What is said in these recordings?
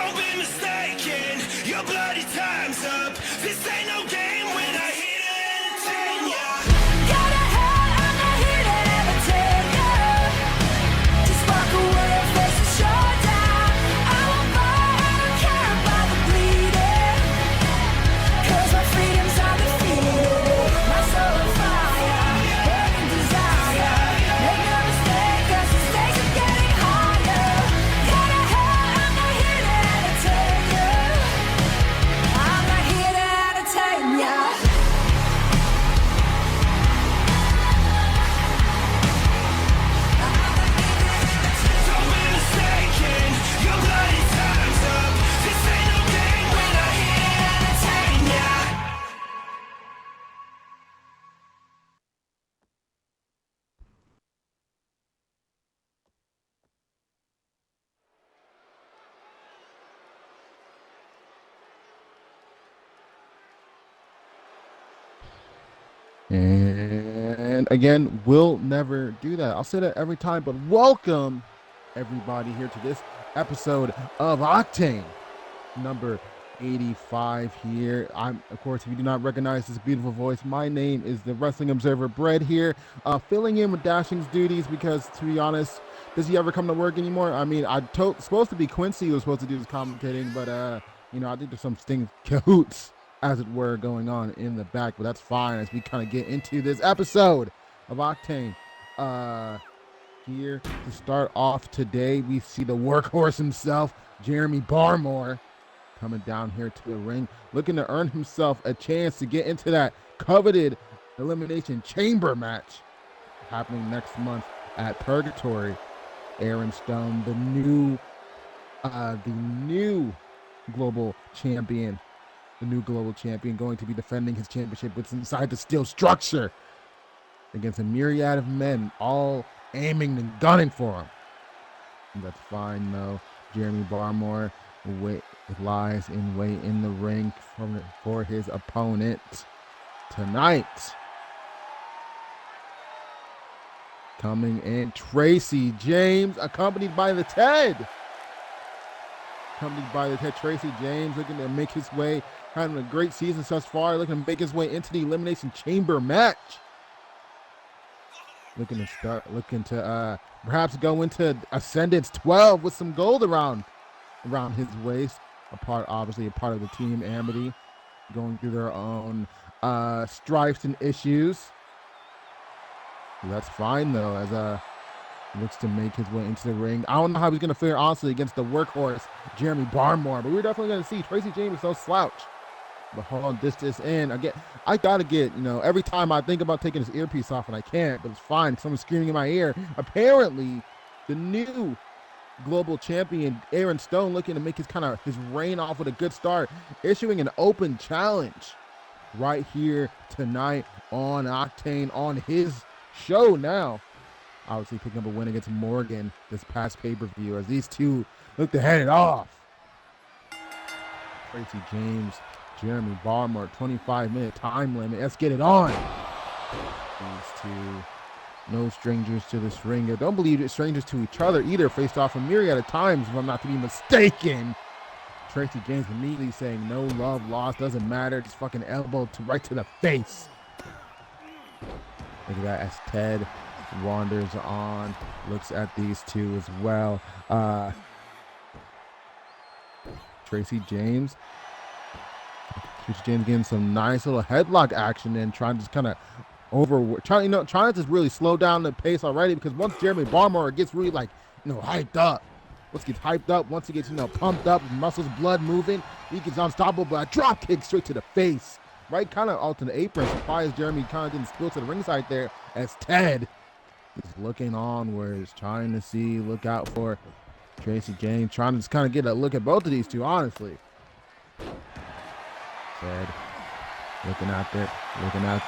Don't be mistaken, your bloody time's up. This ain't no game when I hit it and entertain ya. Gotta hell, I'm not here to ever take ya. Just walk away and face the showdown. I won't fight, I don't care about the bleeding. 'Cause my freedom's undefeated. My soul on fire, burning desire. Make no mistake, 'cause the stakes are getting higher. Gotta hell, I'm not here to entertain ya. I'm not here to entertain ya. Don't be mistaken, your bloody time's up. This ain't no game when I hit it and entertain ya. And again, we'll never do that. I'll say that every time, but welcome everybody here to this episode of Octane, number 85 here. Of course, if you do not recognize this beautiful voice, my name is the Wrestling Observer Bread here, filling in with Dashing's duties because, to be honest, does he ever come to work anymore? I mean, supposed to be Quincy who was supposed to do this commentating, but, I think there's some things cahoots, as it were, going on in the back, but that's fine as we kind of get into this episode of Octane. Here to start off today, we see the workhorse himself, Jeremy Barmore, coming down here to the ring, looking to earn himself a chance to get into that coveted Elimination Chamber match happening next month at Purgatory. Aaron Stone, the new global champion, going to be defending his championship with inside the steel structure against a myriad of men, all aiming and gunning for him. And that's fine, though. Jeremy Barmore lies in wait in the ring for his opponent tonight. Coming in, Tracy James, accompanied by the Ted. Tracy James looking to make his way, having a great season thus far, looking to make his way into the Elimination Chamber match. Looking to perhaps go into Ascendance 12 with some gold around his waist. Obviously a part of the Team Amity, going through their own strifes and issues. That's fine though, as looks to make his way into the ring. I don't know how he's going to fare, honestly, against the workhorse, Jeremy Barmore, but we're definitely going to see. Tracy James is no slouch. But hold on, this in. I got to get, every time I think about taking his earpiece off, and I can't, but it's fine. Someone's screaming in my ear. Apparently, the new global champion, Aaron Stone, looking to make his reign off with a good start, issuing an open challenge right here tonight on Octane, on his show now. Obviously picking up a win against Morgan this past pay-per-view as these two look to head it off. Tracy James, Jeremy Barmore, 25-minute time limit. Let's get it on. These two, no strangers to this ring. I don't believe it's strangers to each other either. Faced off a myriad of times, if I'm not to be mistaken. Tracy James immediately saying no love lost, doesn't matter. Just fucking elbow right to the face. Look at that as Ted wanders on, looks at these two as well. Tracy James getting some nice little headlock action and trying to just kind of trying to just really slow down the pace already, because once Jeremy Barmore gets really hyped up, once he gets pumped up, muscles, blood moving, he gets unstoppable, but a drop kick straight to the face, right kind of alternate apron. Surprised Jeremy kind of didn't spill to the ringside there as Ted is looking onwards, trying to look out for Tracy James, trying to just kind of get a look at both of these two, honestly. Ted looking at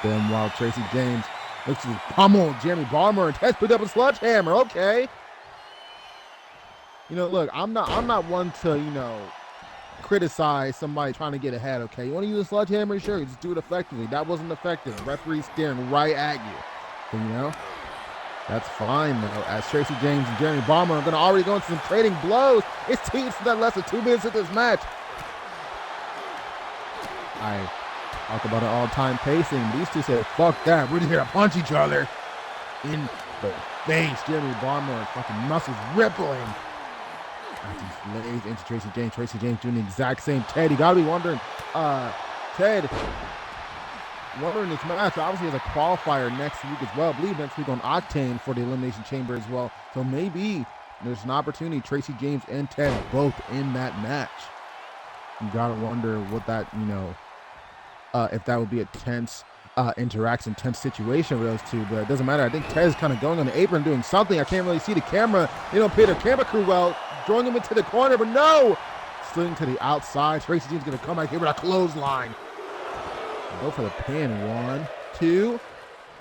them while Tracy James looks to pummel Jeremy Barmore, and Ted picked up a sledgehammer. Okay. Look, I'm not one to, criticize somebody trying to get ahead, okay? You want to use a sledgehammer? Sure, just do it effectively. That wasn't effective. Referee staring right at you. That's fine, though, as Tracy James and Jeremy Balmer are going to already go into some trading blows. It's teams that less than 2 minutes of this match. I talk about an all-time pacing. These two said, fuck that. We're just here to punch each other in the face. Jeremy Balmer, fucking muscles rippling. As he lays into Tracy James. Tracy James doing the exact same. Ted, you got to be wondering, Ted, wondering this match obviously has a qualifier next week as well. I believe next week on Octane for the Elimination Chamber as well. So maybe there's an opportunity Tracy James and Ted both in that match. You gotta wonder what that, if that would be a tense interaction, tense situation with those two. But it doesn't matter. I think Ted is kind of going on the apron doing something. I can't really see the camera. They don't pay their camera crew well. Drawing him into the corner, but no! Sliding to the outside. Tracy James gonna come back here with a clothesline. Go for the pin. 1, 2.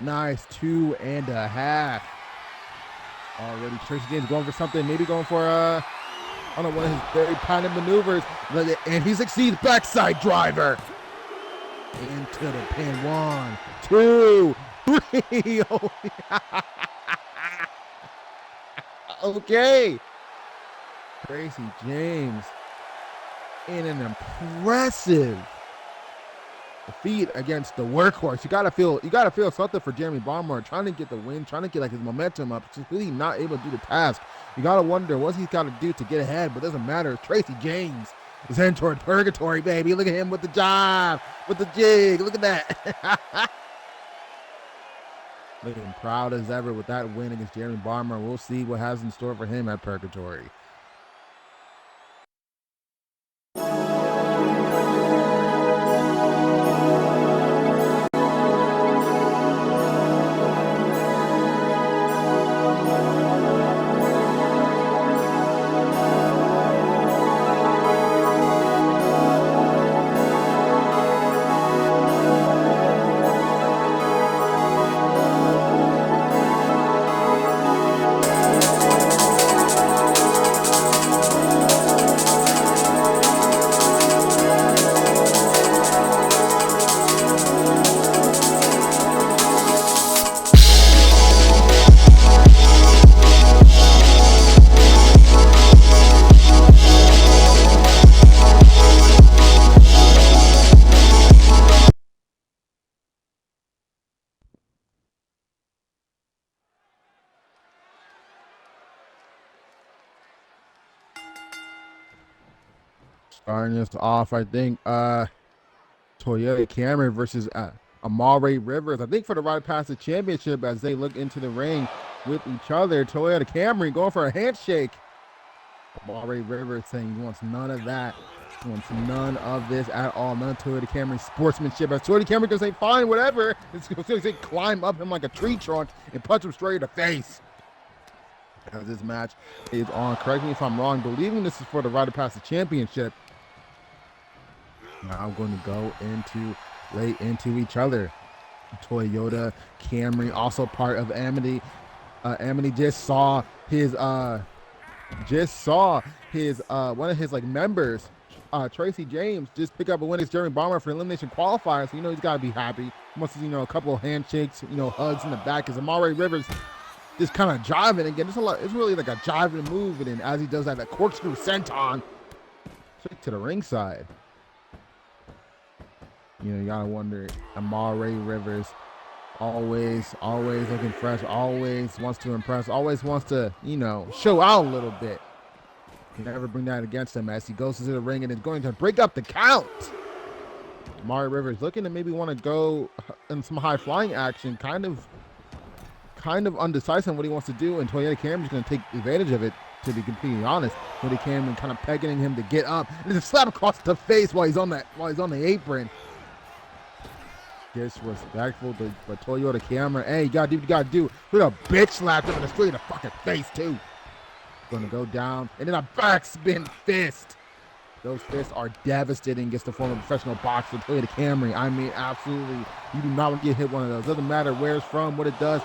Nice. 2.5. Already Tracy James going for something. Maybe going for one of his very patented maneuvers. And he succeeds. Backside driver. Into the pin. 1, 2, 3. Oh, yeah. Okay. Tracy James in an impressive defeat against the workhorse. You gotta feel something for Jeremy Balmer, trying to get the win, trying to get like his momentum up. Just really not able to do the task. You gotta wonder what's he gotta do to get ahead, but it doesn't matter. Tracy James is heading toward purgatory, baby. Look at him with the jive, with the jig. Look at that. Looking proud as ever with that win against Jeremy Balmer. We'll see what has in store for him at purgatory. Starting us off, I think, Toyota Camry versus Amare Rivers. I think for the right past the championship as they look into the ring with each other. Toyota Camry going for a handshake. Amare Rivers saying he wants none of that. He wants none of this at all. None of Toyota Camry's sportsmanship. As Toyota Camry gonna say, fine, whatever. It's gonna say climb up him like a tree trunk and punch him straight in the face. As this match is on. Correct me if I'm wrong. Believing this is for the right to pass the championship. Now I'm going to go into each other. Toyota Camry, also part of Amity. Amity just saw his one of his like members, Tracy James, just pick up a win against Jeremy Balmer for elimination qualifier. So he's got to be happy. Wants a couple of handshakes, hugs in the back. As Amare Rivers just kind of jiving again. It's really like a jiving move, and then as he does that corkscrew senton straight to the ringside. You gotta wonder, Amare Rivers always looking fresh, always wants to impress, always wants to, show out a little bit. You never bring that against him as he goes into the ring and is going to break up the count. Amare Rivers looking to maybe want to go in some high flying action, kind of undecisive on what he wants to do, and Toyota Camry is going to take advantage of it, to be completely honest. Toyota Camry kind of pegging him to get up, and there's a slap across the face while he's on the apron. Disrespectful, but Toyota Camry, hey, you gotta do what you gotta do. Look at a bitch slapped him in the straight in the fucking face too. Gonna go down, and then a backspin fist. Those fists are devastating against the former professional boxer Toyota Camry. I mean, absolutely, you do not want to get hit one of those. Doesn't matter where it's from, what it does.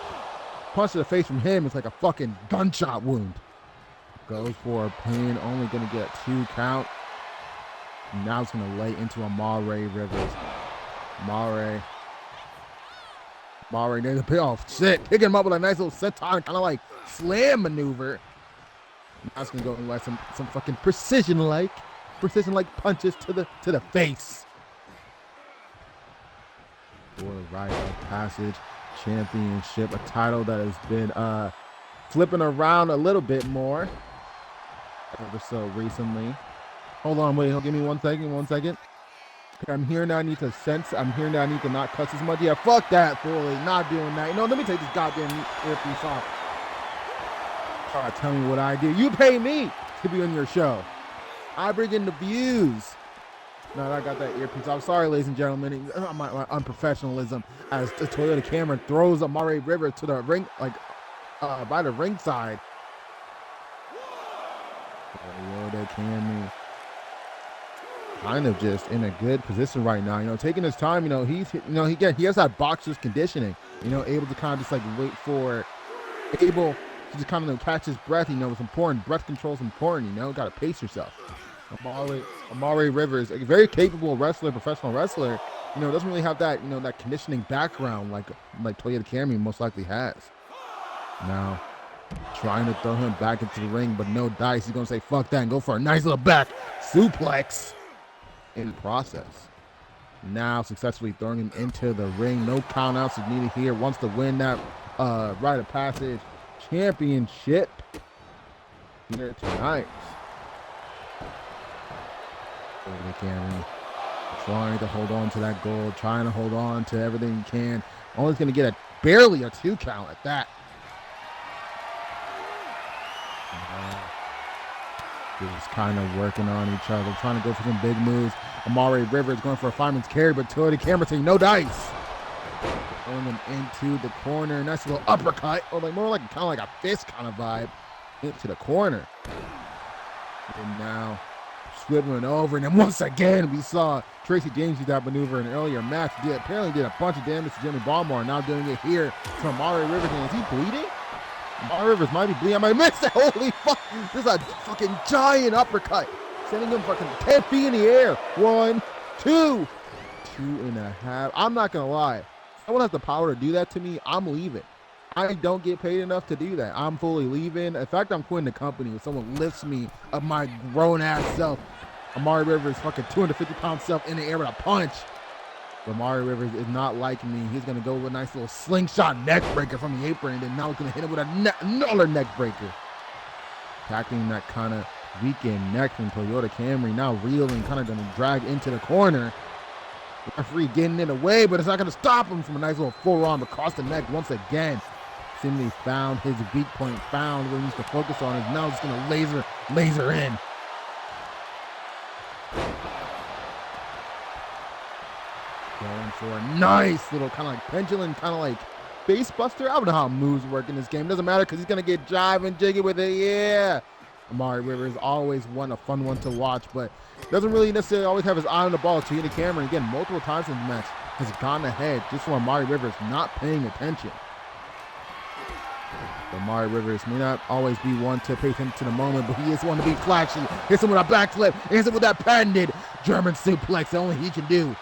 Punch to the face from him is like a fucking gunshot wound. Goes for a pin, only gonna get a 2 count. And now it's gonna lay into Amare Rivers. Amare Amari near the payoff. Shit, picking him up with a nice little senton, kind of like slam maneuver. That's gonna go in like some fucking precision like punches to the face. For Rite of Passage Championship, a title that has been flipping around a little bit more ever so recently. Hold on, wait, give me 1 second. Okay, I'm here now. I need to not cuss as much. Yeah, fuck that, fully. Not doing that. No, let me take this goddamn earpiece off. Try to tell me what I do. You pay me to be on your show. I bring in the views. Now that I got that earpiece off. Sorry, ladies and gentlemen. My unprofessionalism as the Toyota Camry throws Amari Rivers to the ring, like by the ringside. Toyota Camry kind of just in a good position right now, taking his time. He has that boxer's conditioning, able to kind of just like able to just kind of catch his breath. It's important. Breath control is important. Got to pace yourself. Amari Rivers, a very capable wrestler, professional wrestler, doesn't really have that, that conditioning background like Toyota Camry most likely has. Now, trying to throw him back into the ring, but no dice. He's going to say, fuck that, and go for a nice little back suplex in the process. Now, successfully throwing him into the ring. No countouts is needed here. Wants to win that Rite of Passage Championship here tonight. Camry trying to hold on to that gold, trying to hold on to everything he can. Only going to get barely a 2 count at that. Just kind of working on each other, trying to go for some big moves. Amari Rivers going for a fireman's carry, but Toyota Camry saying no dice. Throwing him into the corner. Nice little uppercut, or more like kind of like a fist kind of vibe, into the corner. And now swiveling over, and then once again we saw Tracy James do that maneuver in an earlier match. Apparently did a bunch of damage to Jimmy Barmore. Now doing it here to Amari Rivers. And is he bleeding? Amari Rivers might be bleeding. I might miss it. Holy fuck! This is a fucking giant uppercut, sending him fucking 10 feet in the air. 1, 2, 2.5. I'm not gonna lie. If someone has the power to do that to me, I'm leaving. I don't get paid enough to do that. I'm fully leaving. In fact, I'm quitting the company if someone lifts me of my grown-ass self. Amari Rivers' fucking 250-pound self in the air with a punch. But Amari Rivers is not like me. He's going to go with a nice little slingshot neck breaker from the apron, and then now he's going to hit him with another neck breaker. Attacking that kind of weakened neck from Toyota Camry. Now reeling, kind of going to drag into the corner. Referee getting in the way, but it's not going to stop him from a nice little forearm across the neck once again. Seemingly found his weak point, found what he needs to focus on, is now just going to laser in. Going for a nice little kind of like pendulum, kind of like face buster. I don't know how moves work in this game. Doesn't matter because he's going to get jive and jiggy with it. Yeah. Amari Rivers always a fun one to watch, but doesn't really necessarily always have his eye on the ball. Toyota Camry, again, multiple times in the match, has gone ahead just from Amari Rivers not paying attention. Amari Rivers may not always be one to pay attention to the moment, but he is one to be flashy. Hits him with a backflip, hits him with that patented German suplex that only he can do.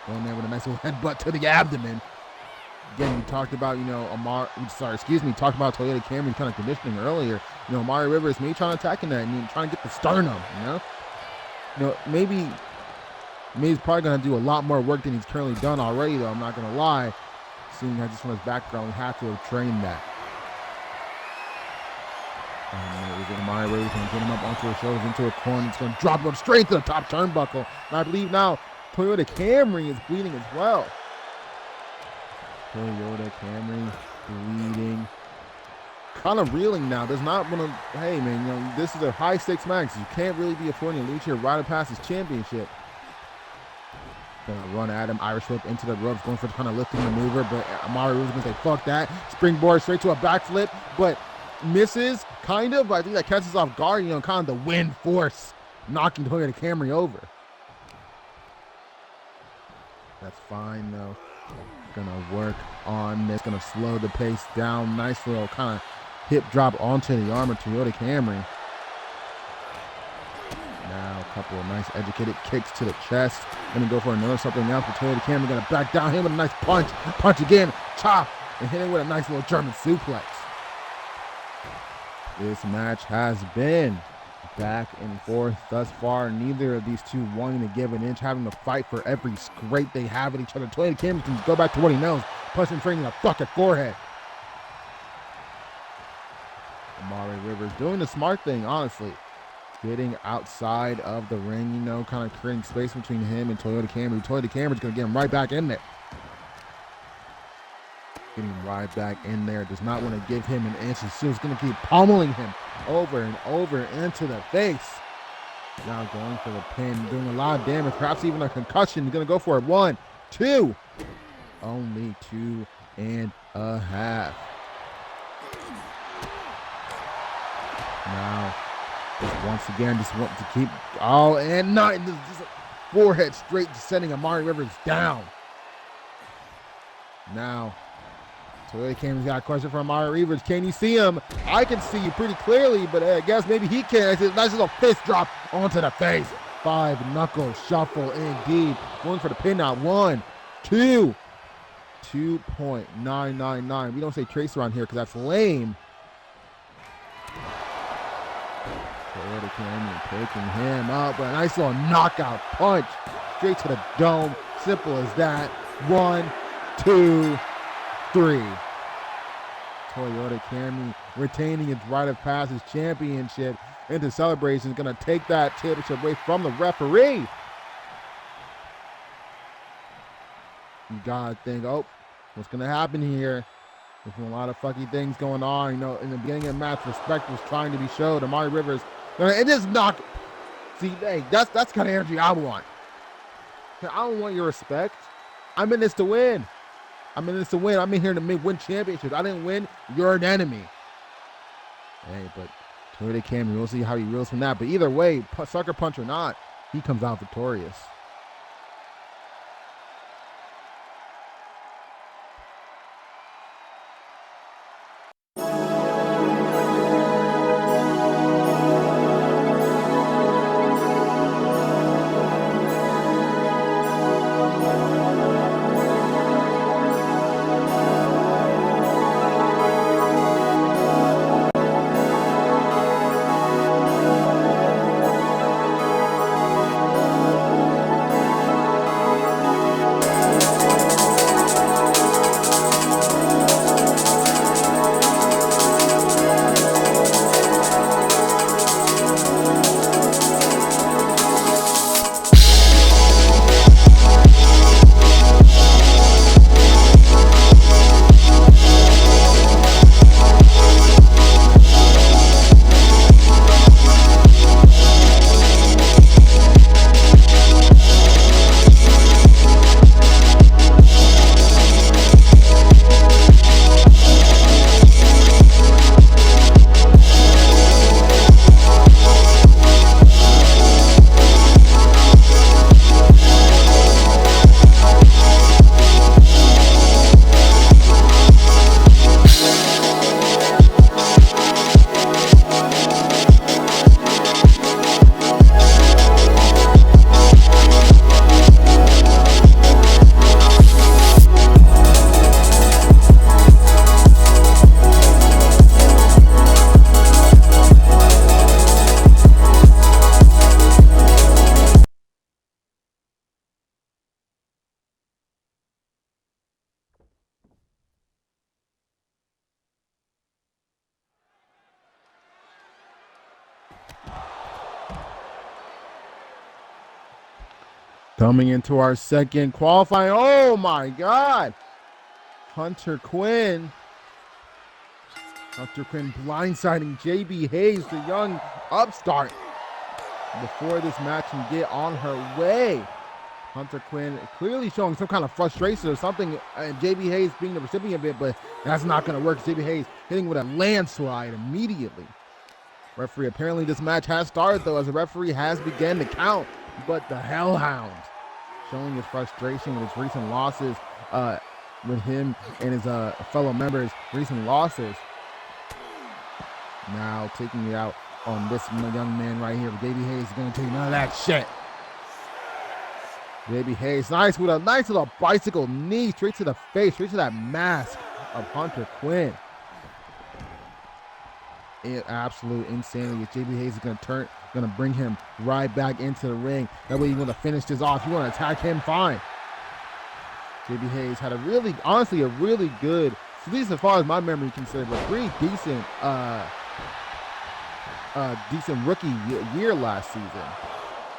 Going there with a nice little headbutt to the abdomen. Again, we talked about, talked about Toyota Camry kind of conditioning earlier. Amari Rivers maybe trying to attacking that and trying to get the sternum, maybe he's probably going to do a lot more work than he's currently done already, though. I'm not going to lie. Seeing how just from his background, we have to have trained that. And Amari Rivers going to get him up onto his shoulders into a corner. It's going to drop him straight to the top turnbuckle. And I believe now Toyota Camry is bleeding as well. Toyota Camry bleeding. Kind of reeling now. Does not want to, hey man, this is a high stakes match. You can't really be affording to lose here right past his championship. Gonna run at him, Irish whip into the ropes, going for the kind of lifting maneuver, but Amari was gonna say, fuck that. Springboard straight to a backflip, but misses, kind of. I think that catches off guard, kind of the wind force, knocking Toyota Camry over. That's fine though. Gonna work on this, gonna slow the pace down. Nice little kind of hip drop onto the arm of Toyota Camry. Now couple of nice educated kicks to the chest. Gonna go for another something else. But Toyota Camry gonna back down him with a nice punch. Punch again, chop, and hit him with a nice little German suplex. This match has been back and forth thus far. Neither of these two wanting to give an inch, having to fight for every scrape they have at each other. Toyota Camry can go back to what he knows, punching Frank in the fucking forehead. Amari Rivers doing the smart thing, honestly. Getting outside of the ring, you know, kind of creating space between him and Toyota Camry. Toyota Camry's going to get him right back in there. Getting right back in there. Does not want to give him an inch. He's going to keep pummeling him over and over into the face. Now going for the pin, doing a lot of damage, perhaps even a concussion. He's going to go for it. 1, 2. Only 2.5. Now, just once again, just want to keep, and not, just forehead straight, just sending Amari Rivers down. Now, Toyota Camry's got a question for Amari Rivers. Can you see him? I can see you pretty clearly, but I guess maybe he can. It's a nice little fist drop onto the face. 5 knuckle shuffle indeed. Going for the pin now. 1, 2. 2.999. We don't say trace around here because that's lame. Toyota Camry picking him up with a nice little knockout punch straight to the dome. Simple as that. 1, 2, 3. Toyota Camry retaining its right of passage championship into celebration. Is going to take that championship away from the referee. You gotta think, oh, what's going to happen here? There's been a lot of fucky things going on. You know, in the beginning of the match, respect was trying to be showed. Amari Rivers, it is not. See, hey, that's kind of energy I want. I don't want your respect. I'm in this to win. I'm in here to win championships. I didn't win. You're an enemy. Hey, but Toyota Camry, we'll see how he reels from that. But either way, sucker punch or not, he comes out victorious. Coming into our second qualifying. Oh my God. Hunter Quinn blindsiding JB Hayes, the young upstart, before this match can get on her way. Hunter Quinn clearly showing some kind of frustration or something, and JB Hayes being the recipient of it, but that's not going to work. JB Hayes hitting with a landslide immediately. Referee, apparently this match has started though, as the referee has begun to count, but the Hellhound showing his frustration with his recent losses, with him and his fellow members' recent losses. Now taking it out on this young man right here. JB Hayes is going to take none of that shit. JB Hayes, nice with a nice little bicycle knee straight to the face, straight to that mask of Hunter Quinn. Absolute insanity. JB Hayes is going to bring him right back into the ring. That way you want to finish this off. You want to attack him, fine. JB Hayes had honestly a really good, at least as far as my memory considered, a pretty decent, decent rookie year last season.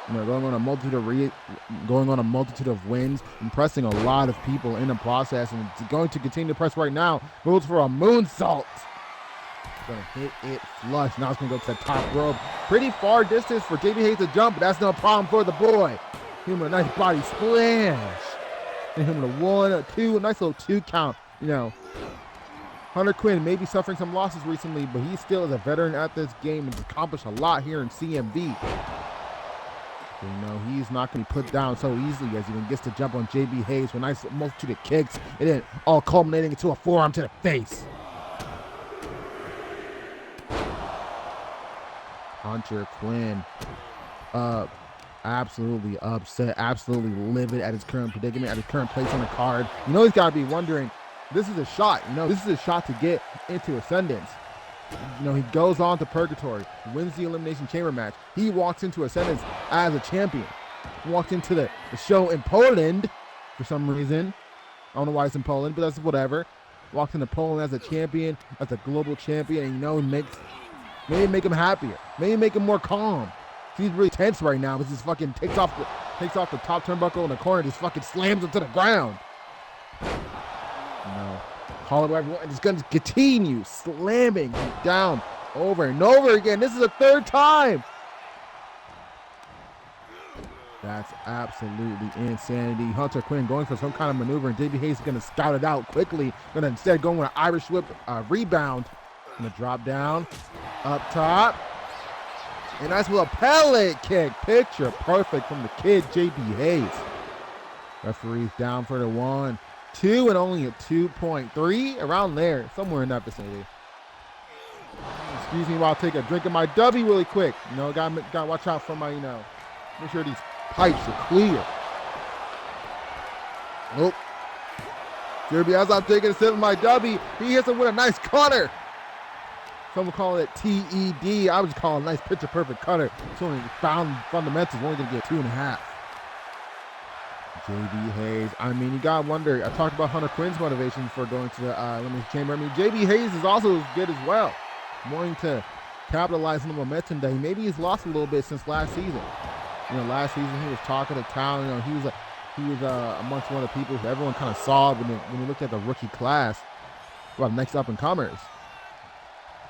You know, going on a multitude of wins, impressing a lot of people in the process, and it's going to continue to press right now. Goes for a moonsault. Gonna hit it flush. Now it's gonna go to the top rope. Pretty far distance for JB Hayes to jump, but that's no problem for the boy. Hit him with a nice body splash. And him with a 1, a 2, a nice little 2 count. You know, Hunter Quinn may be suffering some losses recently, but he still is a veteran at this game and has accomplished a lot here in CMV. So, you know, he's not going to be put down so easily as he gets to jump on JB Hayes with a nice multitude of kicks, and then all culminating into a forearm to the face. Hunter Quinn, absolutely upset, absolutely livid at his current predicament, at his current place on the card. You know, he's got to be wondering, this is a shot. You know, this is a shot to get into Ascendance. You know, he goes on to Purgatory, wins the Elimination Chamber match. He walks into Ascendance as a champion. He walked into the show in Poland for some reason. I don't know why it's in Poland, but that's whatever. Walks into Poland as a champion, as a global champion, and you know, maybe make him happier. Maybe make him more calm. He's really tense right now because he fucking takes off the top turnbuckle in the corner, just fucking slams him to the ground. You know, call it whatever you want, and it's going to continue slamming him down over and over again. This is the 3rd time. That's absolutely insanity. Hunter Quinn going for some kind of maneuver, and JB Hayes is going to scout it out quickly. Going to instead go with an Irish whip rebound. Going to drop down, up top. And nice with a pellet kick. Picture perfect from the kid, JB Hayes. Referee's down for the 1, 2, and only a 2.3. Around there, somewhere in that vicinity. Excuse me while I take a drink of my W really quick. You know, gotta watch out for my, you know, make sure these pipes are clear. Oh. Jeremy, as I'm taking a sip of my W, he hits him with a nice cutter. Some call it TED. I would just call it a nice picture perfect cutter. It's only found fundamentals. We're only going to get 2.5. JB Hayes. I mean, you got to wonder. I talked about Hunter Quinn's motivation for going to the Elimination Chamber. I mean, JB Hayes is also good as well. Wanting to capitalize on the momentum that he's lost a little bit since last season. You know, last season he was talking to town. You know, he was amongst one of the people who everyone kind of saw when you looked at the rookie class about next up and comers.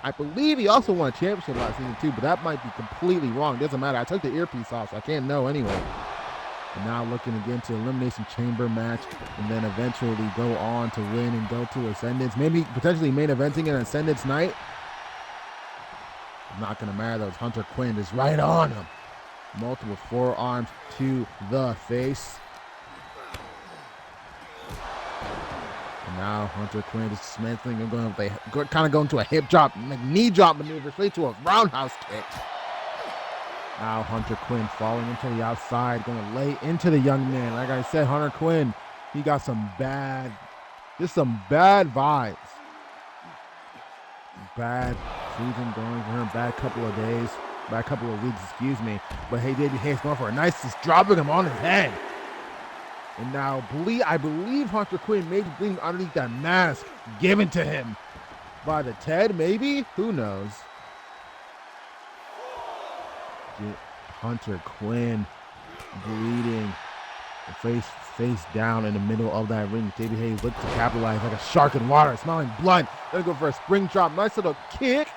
I believe he also won a championship last season too, but that might be completely wrong. Doesn't matter. I took the earpiece off, so I can't know anyway. And now looking again to Elimination Chamber match, and then eventually go on to win and go to Ascendance. Maybe potentially main eventing an Ascendance night. Not going to matter though. Hunter Quinn is right on him. Multiple forearms to the face. Now Hunter Quinn is dismantling and going to a hip drop, like knee drop maneuver, straight to a roundhouse kick. Now Hunter Quinn falling into the outside, going to lay into the young man. Like I said, Hunter Quinn, he got some bad vibes. Bad season going for him, bad couple of weeks, excuse me. But hey, JB Hayes going for a nice, just dropping him on his head. And now, I believe Hunter Quinn may be bleeding underneath that mask given to him by the Ted, maybe? Who knows? Hunter Quinn bleeding, face down in the middle of that ring. JB Hayes looks to capitalize like a shark in water, smelling blood. Gonna go for a spring drop. Nice little kick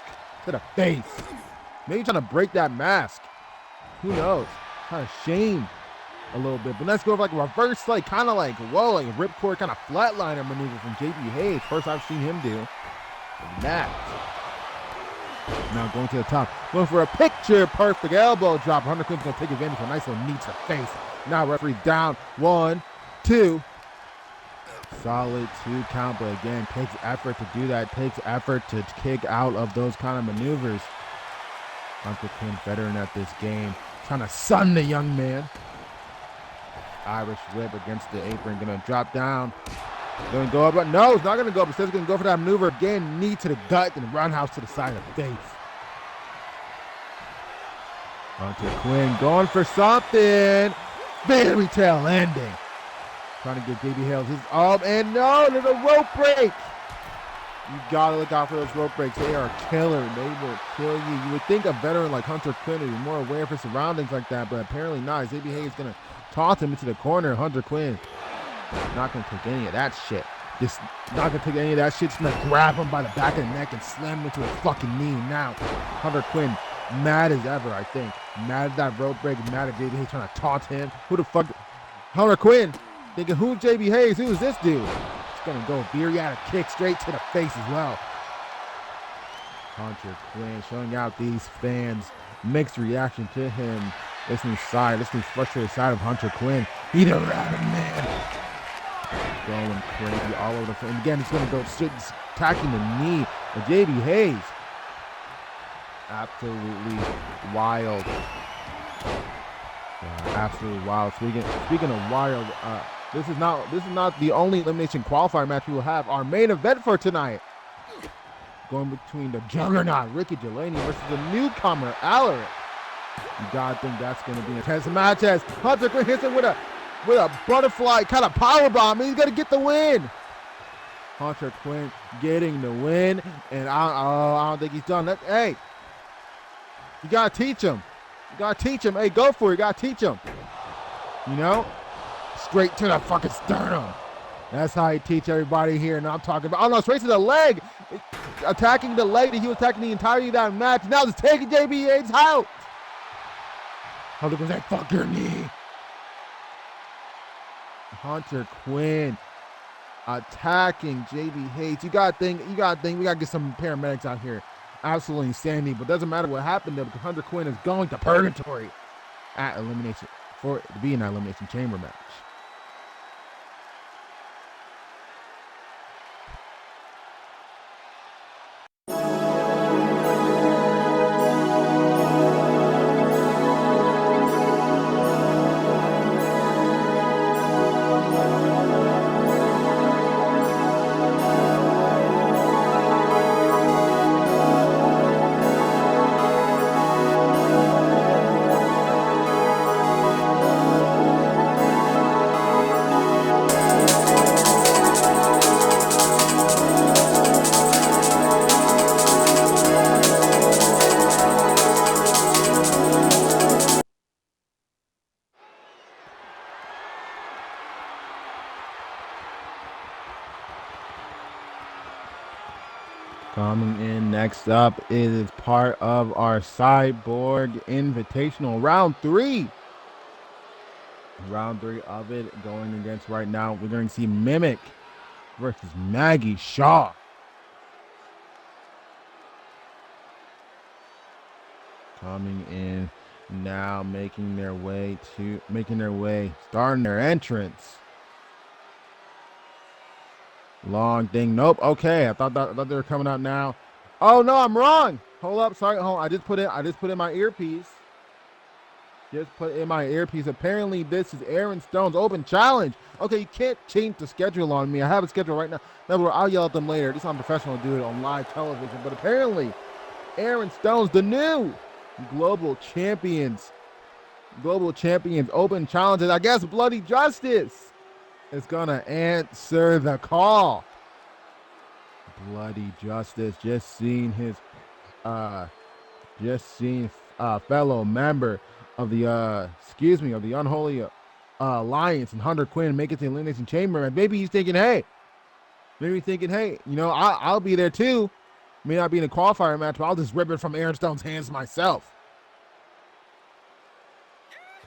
to the face. Maybe trying to break that mask. Who knows? Kind of shame a little bit, but let's go for like a reverse, like kind of like a ripcord kind of flatliner maneuver from JB Hayes. First I've seen him do that. Now going to the top, going for a picture perfect elbow drop. Hunter Quinn's gonna take advantage of a nice little knee to the face. Now referee down, 1, 2. Solid 2 count, but again, takes effort to do that. Takes effort to kick out of those kind of maneuvers. Hunter Quinn, veteran at this game, trying to sun the young man. Irish whip against the apron, gonna drop down. Gonna go up, but no, it's not gonna go up. Instead, it's gonna go for that maneuver again, knee to the gut, and roundhouse to the side of the face. Hunter Quinn going for something. Fairy tale ending. Trying to get JB Hales his up, and no, there's a rope break. You gotta look out for those rope breaks. They are killer. They will kill you. You would think a veteran like Hunter Quinn would be more aware of his surroundings like that, but apparently not. JB Hayes gonna toss him into the corner. Hunter Quinn not gonna take any of that shit. Just not gonna take any of that shit. Just gonna grab him by the back of the neck and slam him into his fucking knee. Now, Hunter Quinn, mad as ever, I think. Mad at that rope break, mad at JB Hayes trying to taunt him. Who the fuck? Hunter Quinn thinking, who's JB Hayes? Who is this dude? It's gonna go Viriata kick straight to the face as well. Hunter Quinn showing out these fans. Mixed reaction to him. Listening frustrated side of Hunter Quinn. He the rabbit man. Going crazy all over the field. And again, it's gonna go straight attacking the knee of JB Hayes. Absolutely wild. Absolutely wild. Speaking of wild, this is not the only elimination qualifier match we will have. Our main event for tonight, going between the juggernaut Ricky Delaney versus the newcomer Alaric. You gotta think that's gonna be an intense match as Hunter Quinn hits him with a butterfly kind of power bomb. He's gonna get the win. Hunter Quinn getting the win, and I don't think he's done that. Hey, you gotta teach him. You gotta teach him. Hey, go for it. You gotta teach him. You know, straight to the fucking sternum. That's how he teach everybody here. And I'm talking about, oh no, straight to the leg. Attacking the leg that he was attacking the entirety of that match. Now just taking JB Hayes out. Hunter Quinn's like, fuck your knee. Hunter Quinn attacking JB Hayes. You gotta think, we gotta get some paramedics out here. Absolutely insanity, but doesn't matter what happened though, because Hunter Quinn is going to purgatory at elimination to be in that elimination chamber match. Coming in next up is part of our Cyborg Invitational Round 3. Round 3 of it going against right now. We're going to see Mimic versus Maggie Shaw. Coming in now, starting their entrance. Long thing. Nope. Okay. I thought they were coming out now. Oh no, I'm wrong. Hold up. Sorry. Hold on. I just put in my earpiece. Apparently this is Aaron Stone's open challenge. Okay, you can't change the schedule on me. I have a schedule right now. I'll yell at them later. This is unprofessional to do it on live television. But apparently, Aaron Stone's the new global champions open challenges. I guess Bloody Justice is gonna answer the call. Bloody Justice just seen his fellow member of the Unholy Alliance and Hunter Quinn make it to the Elimination Chamber, and maybe he's thinking, hey, you know, I'll be there too. May not be in a qualifier match, but I'll just rip it from Aaron Stone's hands myself.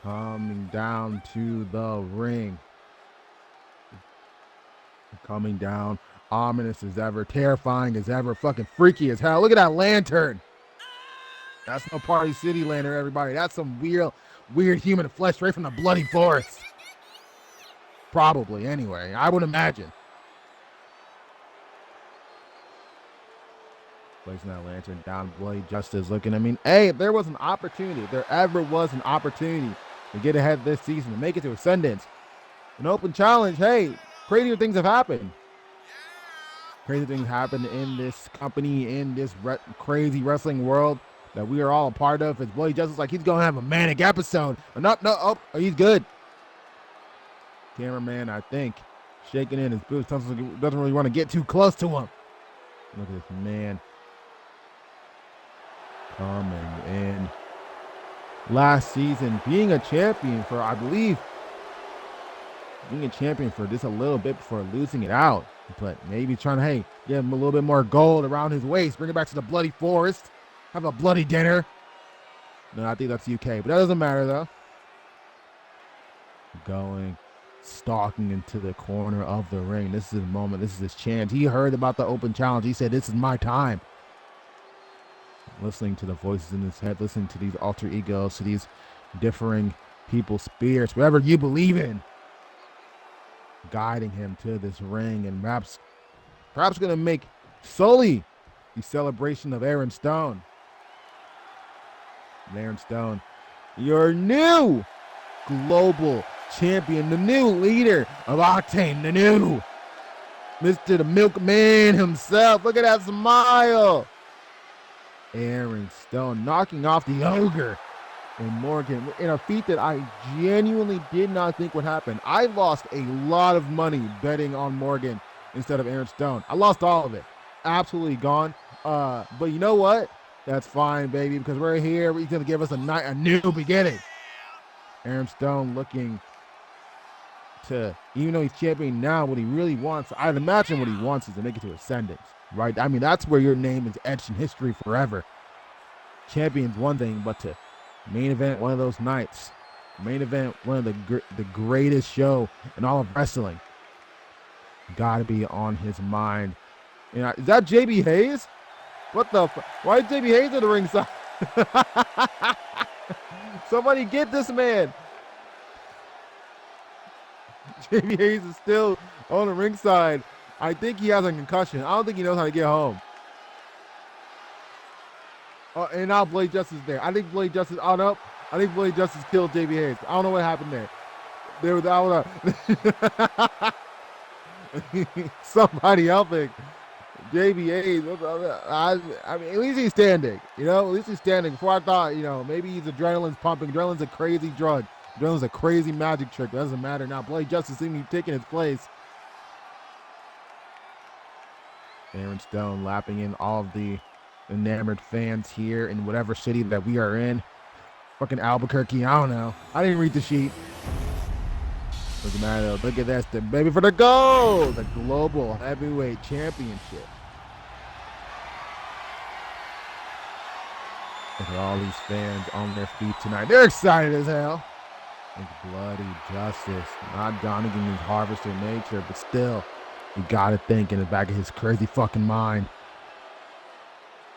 Coming down to the ring. Coming down, ominous as ever, terrifying as ever, fucking freaky as hell. Look at that lantern. That's no Party City lantern, everybody. That's some weird human flesh straight from the bloody forest. Probably, anyway. I would imagine. Placing that lantern down. Bloody Justice looking. I mean, hey, if there was an opportunity, if there ever was an opportunity to get ahead this season, to make it to Ascendance, an open challenge, hey, crazier things have happened. Crazy things happen in this company, in this crazy wrestling world that we are all a part of. It's Bloody Justice like he's going to have a manic episode. No, he's good. Cameraman, I think, shaking in his boots, doesn't really want to get too close to him. Look at this man coming in. Last season, being a champion for, I believe, being a champion for just a little bit before losing it out. But maybe trying to, hey, get him a little bit more gold around his waist, bring it back to the bloody forest, have a bloody dinner. No, I think that's UK, but that doesn't matter though. Stalking into the corner of the ring. This is his moment. This is his chance. He heard about the open challenge. He said, this is my time. Listening to the voices in his head, listening to these alter egos, to these differing people's spirits, whatever you believe in, guiding him to this ring, and perhaps going to make solely the celebration of Aaron Stone. And Aaron Stone, your new global champion, the new leader of Octane, the new Mr. the Milkman himself. Look at that smile. Aaron Stone knocking off the ogre and Morgan in a feat that I genuinely did not think would happen. I lost a lot of money betting on Morgan instead of Aaron Stone. I lost all of it. Absolutely gone. But you know what? That's fine, baby, because we're here. He's going to give us a new beginning. Aaron Stone looking to, even though he's champion now, what he really wants, I'd imagine what he wants is to make it to Ascendance, right? I mean, that's where your name is etched in history forever. Champion's one thing, but to main event one of those nights, main event one of the greatest show in all of wrestling, got to be on his mind. You know, is that JB Hayes? What the? Why is JB Hayes at the ringside? Somebody get this man. JB Hayes is still on the ringside. I think he has a concussion. I don't think he knows how to get home. Oh, and now Blade Justice is there. I think Blade Justice. Oh no, I think Blade Justice killed JB Hayes. I don't know what happened there. There was somebody helping JB Hayes. I mean, at least he's standing. You know, at least he's standing. Before I thought, you know, maybe he's adrenaline's pumping. Adrenaline's a crazy drug. Adrenaline's a crazy magic trick. It doesn't matter now. Blade Justice seems to be taking his place. Aaron Stone lapping in all of the enamored fans here in whatever city that we are in. Fucking Albuquerque, I don't know. I didn't read the sheet. Doesn't matter. Look at this, the baby for the gold, the Global Heavyweight Championship. Look at all these fans on their feet tonight. They're excited as hell. It's Bloody Justice, not Donegan his harvester nature, but still, you gotta think in the back of his crazy fucking mind,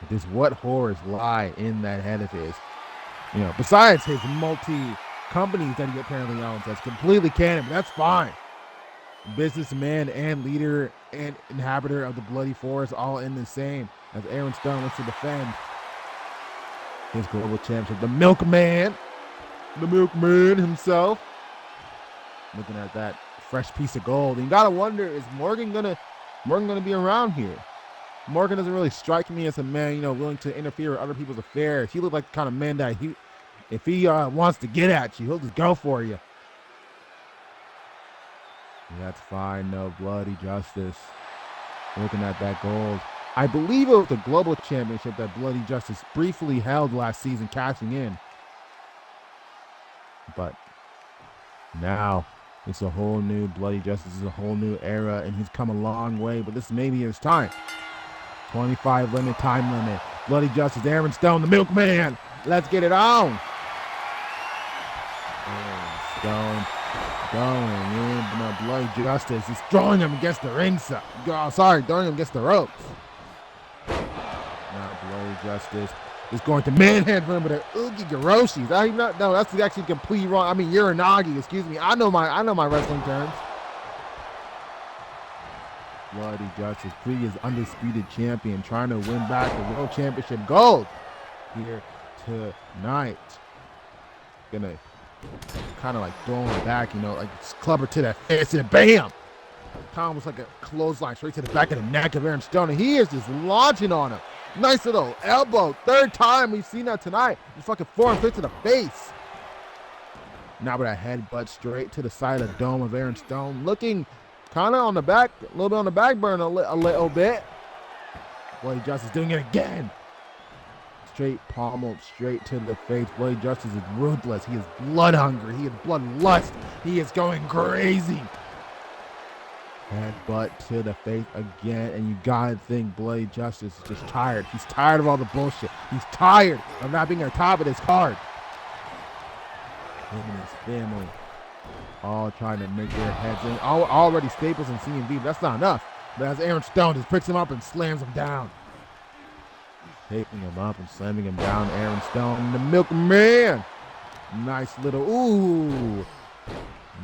just what horrors lie in that head of his. You know, besides his multi-companies that he apparently owns, that's completely canon, but that's fine. Businessman and leader and inhabitor of the Bloody Forest, all in the same, as Aaron Stone wants to defend his global championship. The Milkman himself. Looking at that fresh piece of gold. And you gotta wonder, is Morgan gonna be around here? Morgan doesn't really strike me as a man, you know, willing to interfere with other people's affairs. He looked like the kind of man that if he wants to get at you, he'll just go for you. That's fine, no Bloody Justice. Looking at that gold. I believe it was the Global Championship that Bloody Justice briefly held last season, cashing in. But now it's a whole new Bloody Justice, is a whole new era, and he's come a long way, but this may be his time. 25 limit, time limit. Bloody Justice, Aaron Stone, the Milkman. Let's get it on. Aaron Stone going in. No, Bloody Justice is throwing him against the ringside. Throwing him against the ropes. Now Bloody Justice is going to manhandle him with an Oogie Garoshi. No, that's actually completely wrong. I mean, Uranagi, excuse me. I know my wrestling terms. Bloody Justice, previous undisputed champion, trying to win back the World Championship gold here tonight. Gonna kind of like throw him back, you know, like clubber to that face and bam! Kind of almost like a clothesline straight to the back of the neck of Aaron Stone, and he is just launching on him. Nice little elbow. Third time we've seen that tonight. Just fucking forearm straight to the face. Now with a headbutt straight to the side of the dome of Aaron Stone, looking kind of on the back, a little bit on the back burner, a little bit. Bloody Justice doing it again. Straight pommel, straight to the face. Bloody Justice is ruthless. He is blood hungry. He is bloodlust. He is going crazy. Headbutt to the face again, and you gotta think Bloody Justice is just tired. He's tired of all the bullshit. He's tired of not being on top of this card. Him and his family all trying to make their heads in. Already Staples and CMV, but that's not enough. But as Aaron Stone just picks him up and slams him down. Taking him up and slamming him down. Aaron Stone, the milkman. Nice little, ooh.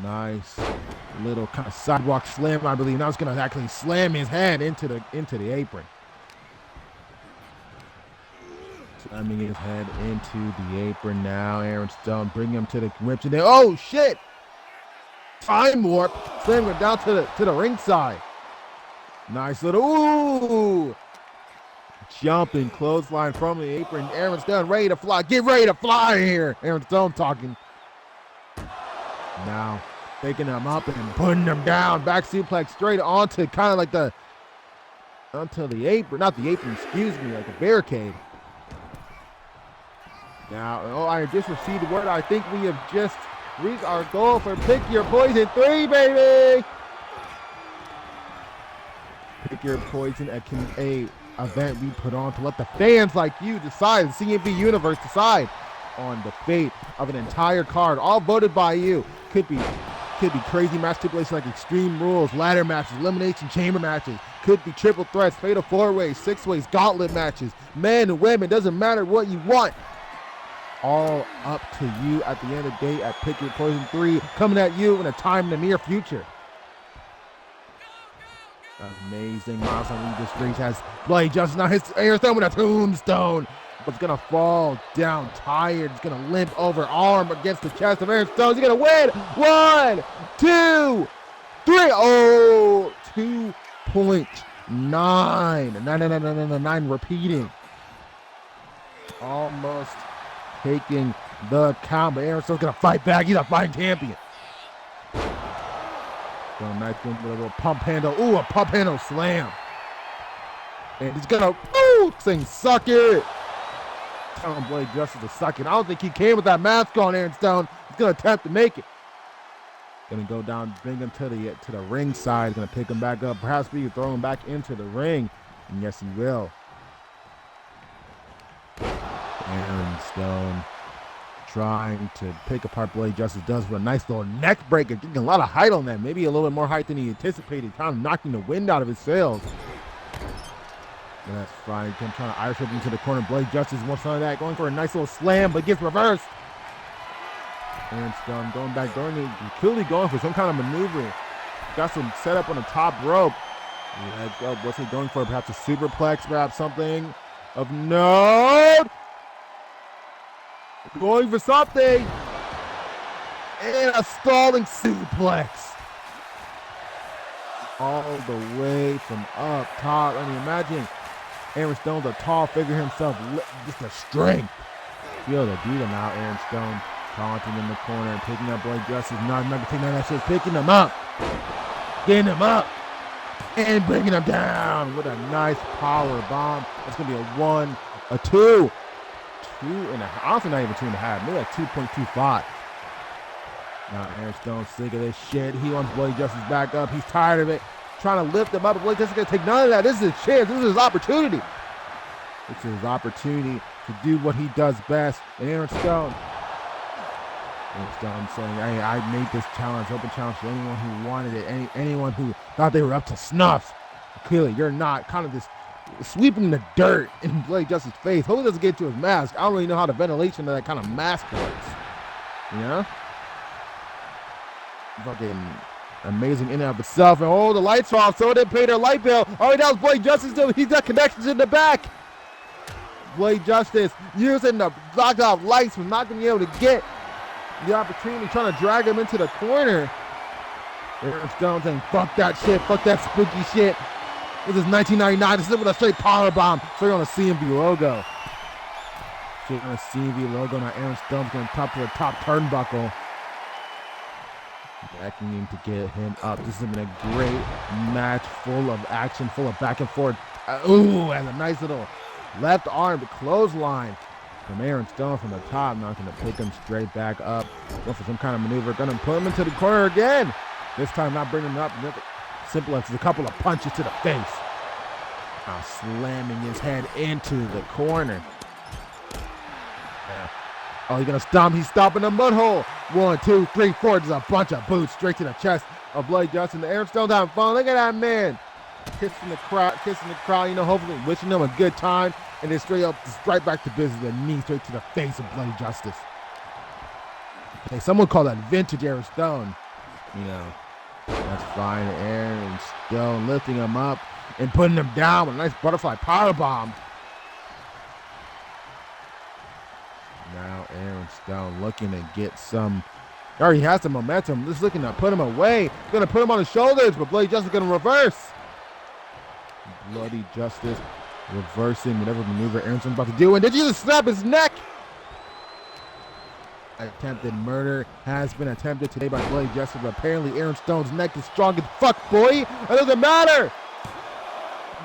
Nice little kind of sidewalk slam, I believe. Now it's going to actually slam his head into the apron. Slamming his head into the apron now. Aaron Stone bringing him to the whips. And then, oh, shit! Time warp. Slamming him down to the ringside. Nice little, ooh! Jumping clothesline from the apron. Aaron Stone ready to fly. Get ready to fly here. Aaron Stone talking. Now picking him up and putting him down. Back suplex straight onto kind of like onto the apron. Not the apron, excuse me, like a barricade. Now, oh, I just received word. I think we have just reached our goal for Pick Your Poison 3, baby! Pick Your Poison, a event we put on to let the fans like you decide, the CMV universe decide on the fate of an entire card, all voted by you. Could be crazy match stipulations like Extreme Rules, ladder matches, elimination chamber matches. Could be triple threats, fatal four-ways, six-ways, gauntlet matches, men and women, doesn't matter what you want. All up to you at the end of the day at Pick Your Poison 3, coming at you in a time in the near future. Amazing milestone we just reached as Bloody Justice now hits Aaron Stone with a tombstone. But it's gonna fall down tired. It's gonna limp over arm against the chest of Aaron Stone. He's gonna win. 1, 2, 3. Oh, 2.9. 9 repeating. Almost taking the count, but Aaron Stone's gonna fight back. He's a fighting champion. Going back with a little pump handle. Ooh, a pump handle slam. And he's gonna sing suck it. Telling Bloody Justice to suck it. I don't think he came with that mask on. Aaron Stone. He's gonna attempt to make it. Gonna go down, bring him to the ring side. Gonna pick him back up. Perhaps we can throw him back into the ring. And yes, he will. Aaron Stone trying to pick apart Bloody Justice does with a nice little neck breaker. Getting a lot of height on that. Maybe a little bit more height than he anticipated. Kind of knocking the wind out of his sails. And that's fine. Trying to Irish whip into the corner. Bloody Justice wants some of that. Going for a nice little slam, but gets reversed. Aaron Stone going back, clearly going for some kind of maneuver. Got some setup on the top rope. What's he going for? Perhaps a superplex, perhaps something of note. Going for something. And a stalling suplex. All the way from up top. I mean, imagine Aaron Stone's a tall figure himself. Just a strength. Be able to beat him out. Aaron Stone taunting in the corner and picking up Bloody Justice. Not taking that shit. Picking him up. Getting him up. And bringing him down with a nice power bomb. That's going to be a 1, a 2. 2.5. Honestly, not even 2.5. Maybe like 2.25. Now Aaron Stone's sick of this shit. He wants Bloody Justice back up. He's tired of it. Trying to lift him up. Bloody Justice is going to take none of that. This is his chance. This is his opportunity. It's his opportunity to do what he does best. And Aaron Stone saying, hey, I made this challenge, open challenge to anyone who wanted it, anyone who thought they were up to snuff. Clearly, you're not. Kind of just sweeping the dirt in Bloody Justice's face. Hopefully it doesn't get to his mask. I don't really know how the ventilation of that kind of mask works. You know? Fucking amazing in and of itself. And oh, the lights are off, so they paid their light bill. Oh, that was Blade Justice. He's got connections in the back. Blade Justice using the blocked off lights, was not going to be able to get the opportunity, trying to drag him into the corner. Aaron Stone saying, fuck that shit, fuck that spooky shit. This is 1999. This is with a straight power bomb. Straight on the CMV logo. Straight on the CMV logo. Now Aaron Stone's going to top to the top turnbuckle. Backing him to get him up. This has been a great match, full of action, full of back and forth. Ooh, and a nice little left arm clothesline from Aaron Stone from the top. Not going to pick him straight back up. Going for some kind of maneuver. Going to put him into the corner again. This time not bringing him up. Simple as a couple of punches to the face. Now slamming his head into the corner. Oh, he's going to stomp. He's stomping the mud hole. 1, 2, 3, 4. There's a bunch of boots straight to the chest of Blade Justice. The Aaron Stone's having fun. Look at that man. Kissing the crowd, hopefully wishing them a good time. And then straight up, right back to business. The knee straight to the face of Blade Justice. Hey, someone call that vintage Aaron Stone. That's fine. Aaron Stone lifting him up and putting him down with a nice butterfly powerbomb. Now Aaron Stone looking to get some. He already has some momentum. Just looking to put him away. Going to put him on his shoulders, but Blade Justice going to reverse. Bloody Justice reversing whatever maneuver Aaron Stone's about to do. And did you just snap his neck? Attempted murder has been attempted today by Blade Justice, but apparently Aaron Stone's neck is strong as fuck, boy. It doesn't matter.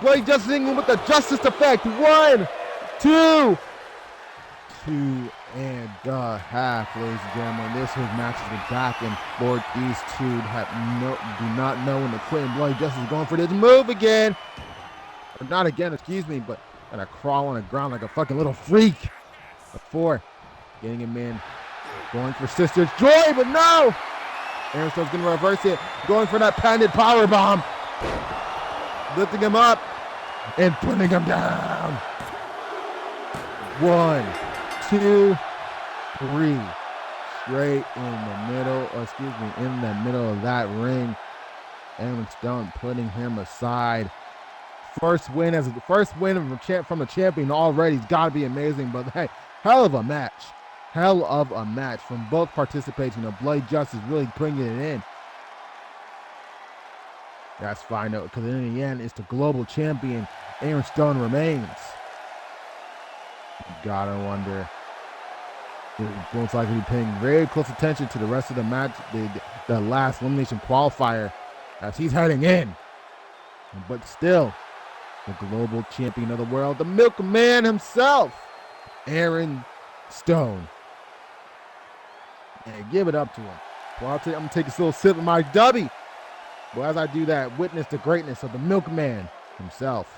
Blade Justice with the Justice effect. 1, 2 and a half, ladies and gentlemen. This was matches the back and forth. These two do not know when to quit. And Blade Justice is going for this move again. Or not again, excuse me, but gonna crawl on the ground like a fucking little freak. 4, getting him in. Going for Sister's Joy, but no! Aaron Stone's going to reverse it. Going for that patented power bomb. Lifting him up and putting him down. 1, 2, 3. Straight in the middle of that ring. Aaron Stone putting him aside. First win from the champion already. It's got to be amazing, but hey, hell of a match. Hell of a match from both participants. Blade Justice really bringing it in. That's fine though, because in the end, it's the global champion. Aaron Stone remains. You gotta wonder. He'll most likely be paying very close attention to the rest of the match, the last elimination qualifier, as he's heading in. But still, the global champion of the world, the milkman himself, Aaron Stone. And give it up to him. Well, I'm going to take a little sip of my dubby. Well, as I do that, witness the greatness of the milkman himself.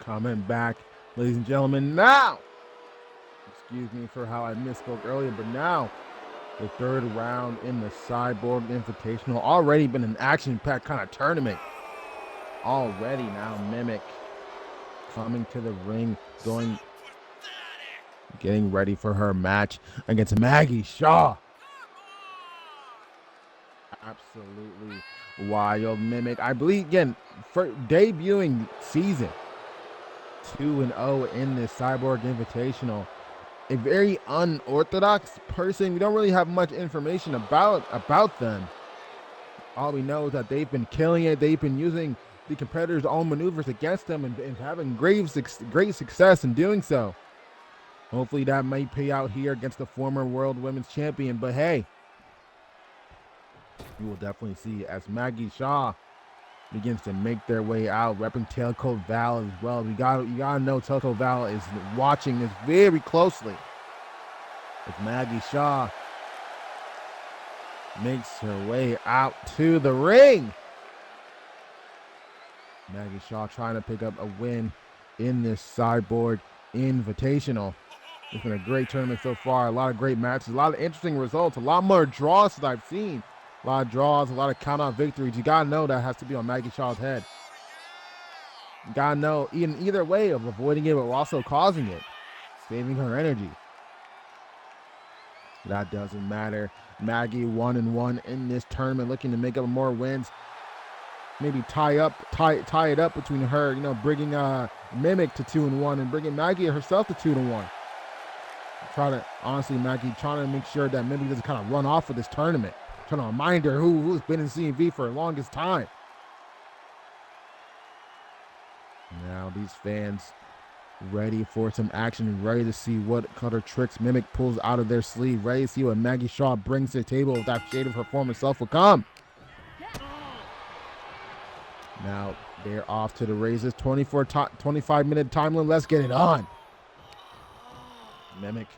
Coming back, ladies and gentlemen, now. Excuse me for how I misspoke earlier, but now the third round in the Cyborg Invitational. Already been an action-packed kind of tournament. Already now Mimic coming to the ring, getting ready for her match against Maggie Shaw. Absolutely wild Mimic. I believe, again, for debuting season 2-0 in this Cyborg Invitational. A very unorthodox person. We don't really have much information about them. All we know is that they've been killing it. They've been using the competitors' own maneuvers against them and having great success in doing so. Hopefully that might pay out here against the former World Women's Champion. But hey, You will definitely see as Maggie Shaw begins to make their way out, repping Tailcoat Val as well. You gotta know Tailcoat Val is watching this very closely. As Maggie Shaw makes her way out to the ring. Maggie Shaw trying to pick up a win in this Sideboard Invitational. It's been a great tournament so far. A lot of great matches, a lot of interesting results, a lot more draws than I've seen. A lot of draws, a lot of count-out victories. You gotta know that has to be on Maggie Shaw's head. You gotta know in either way of avoiding it, but also causing it, saving her energy. That doesn't matter. Maggie 1-1 in this tournament, looking to make up more wins. Maybe tie it up between her, bringing Mimic to 2-1 and bringing Maggie herself to 2-1. Maggie trying to make sure that Mimic doesn't kind of run off of this tournament. Trying to remind her who's been in CMV for the longest time. Now these fans ready for some action, ready to see what kind of tricks Mimic pulls out of their sleeve, ready to see what Maggie Shaw brings to the table if that shade of her former self will come. Now they're off to the races. 25-minute time limit. Let's get it on. Mimic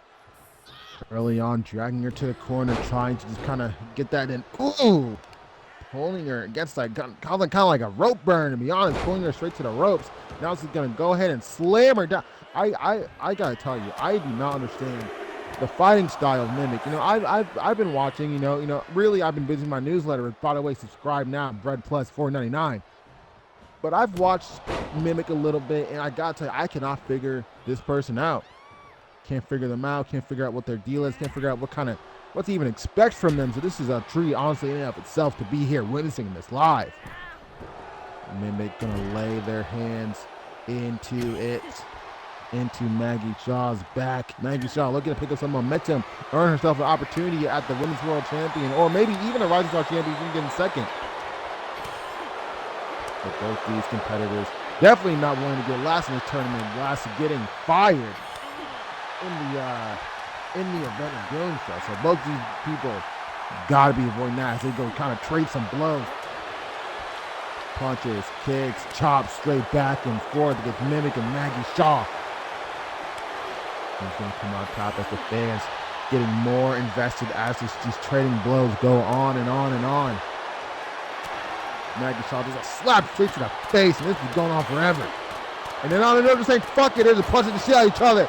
early on dragging her to the corner, trying to just kind of get that in. Ooh! Pulling her against that gun, kind of like a rope burn, to be honest, pulling her straight to the ropes. Now she's gonna go ahead and slam her down. I gotta tell you, I do not understand the fighting style of Mimic. I've been watching, really I've been busy my newsletter. By the way, subscribe now, Bread Plus $4.99. But I've watched Mimic a little bit, and I gotta tell you, I cannot figure this person out. Can't figure them out, can't figure out what their deal is, can't figure out what to even expect from them. So this is a treat, honestly, in and of itself, to be here witnessing this live. Mimic gonna lay their hands into Maggie Shaw's back. Maggie Shaw looking to pick up some momentum, earn herself an opportunity at the Women's World Champion, or maybe even a Rising Star Champion, even getting second. But both these competitors definitely not wanting to get last in this tournament, last getting fired in the event of doing so. So both these people gotta be avoiding that as they go kind of trade some blows. Punches, kicks, chops straight back and forth against Mimic and Maggie Shaw. He's gonna come out top as the fans getting more invested as these trading blows go on and on and on. Maggie Shaw does a slap straight to the face, and this is going on forever. And then on another saying, fuck it, they're just punching the shit out of each other.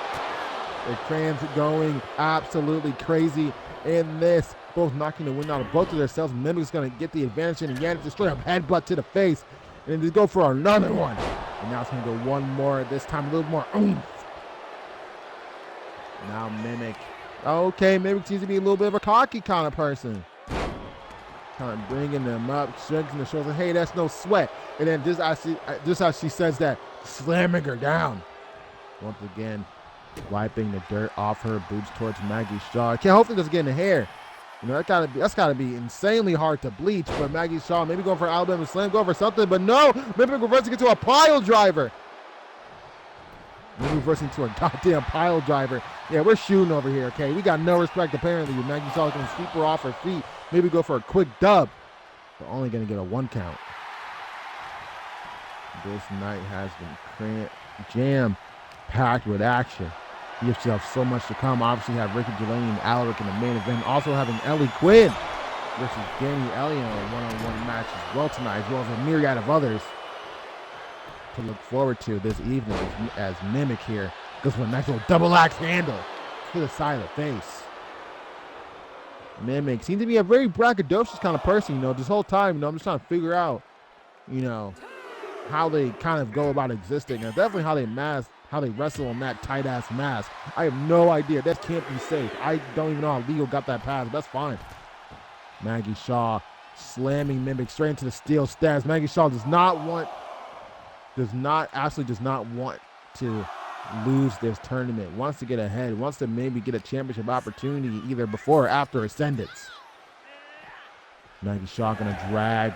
The fans going absolutely crazy in this. Both knocking the wind out of both of themselves. Mimic's going to get the advantage, and Yannick just straight up headbutt to the face. And then just go for another one. And now it's going to go one more, this time a little more oomph. Now Mimic. Okay, Mimic seems to be a little bit of a cocky kind of person. Kind of bringing them up, shrugging the shoulders, hey, that's no sweat. And then just as she says that, slamming her down. Once again, wiping the dirt off her boots towards Maggie Shaw. Hopefully it doesn't get in the hair. That's gotta be insanely hard to bleach. But Maggie Shaw maybe going for Alabama Slam, going for something, but no, maybe reversing into a pile driver. Maybe reversing to a goddamn pile driver. Yeah, we're shooting over here, okay? We got no respect apparently. Maggie Shaw gonna sweep her off her feet. Maybe go for a quick dub. But only gonna get a 1 count. This night has been jam-packed with action. You still have so much to come. Obviously, you have Ricky Delaney and Alaric in the main event. Also having Ellie Quinn versus Danny Elliott in a one-on-one match as well tonight, as well as a myriad of others to look forward to this evening as Mimic here goes for a nice little double axe handle to the side of the face. Mimic seems to be a very braggadocious kind of person, this whole time, I'm just trying to figure out, how they kind of go about existing, and definitely how they wrestle on that tight-ass mask. I have no idea. That can't be safe. I don't even know how Legal got that pass. That's fine. Maggie Shaw slamming Mimic straight into the steel steps. Maggie Shaw does not want to lose this tournament. Wants to get ahead. Wants to maybe get a championship opportunity either before or after Ascendance. Maggie Shaw gonna drag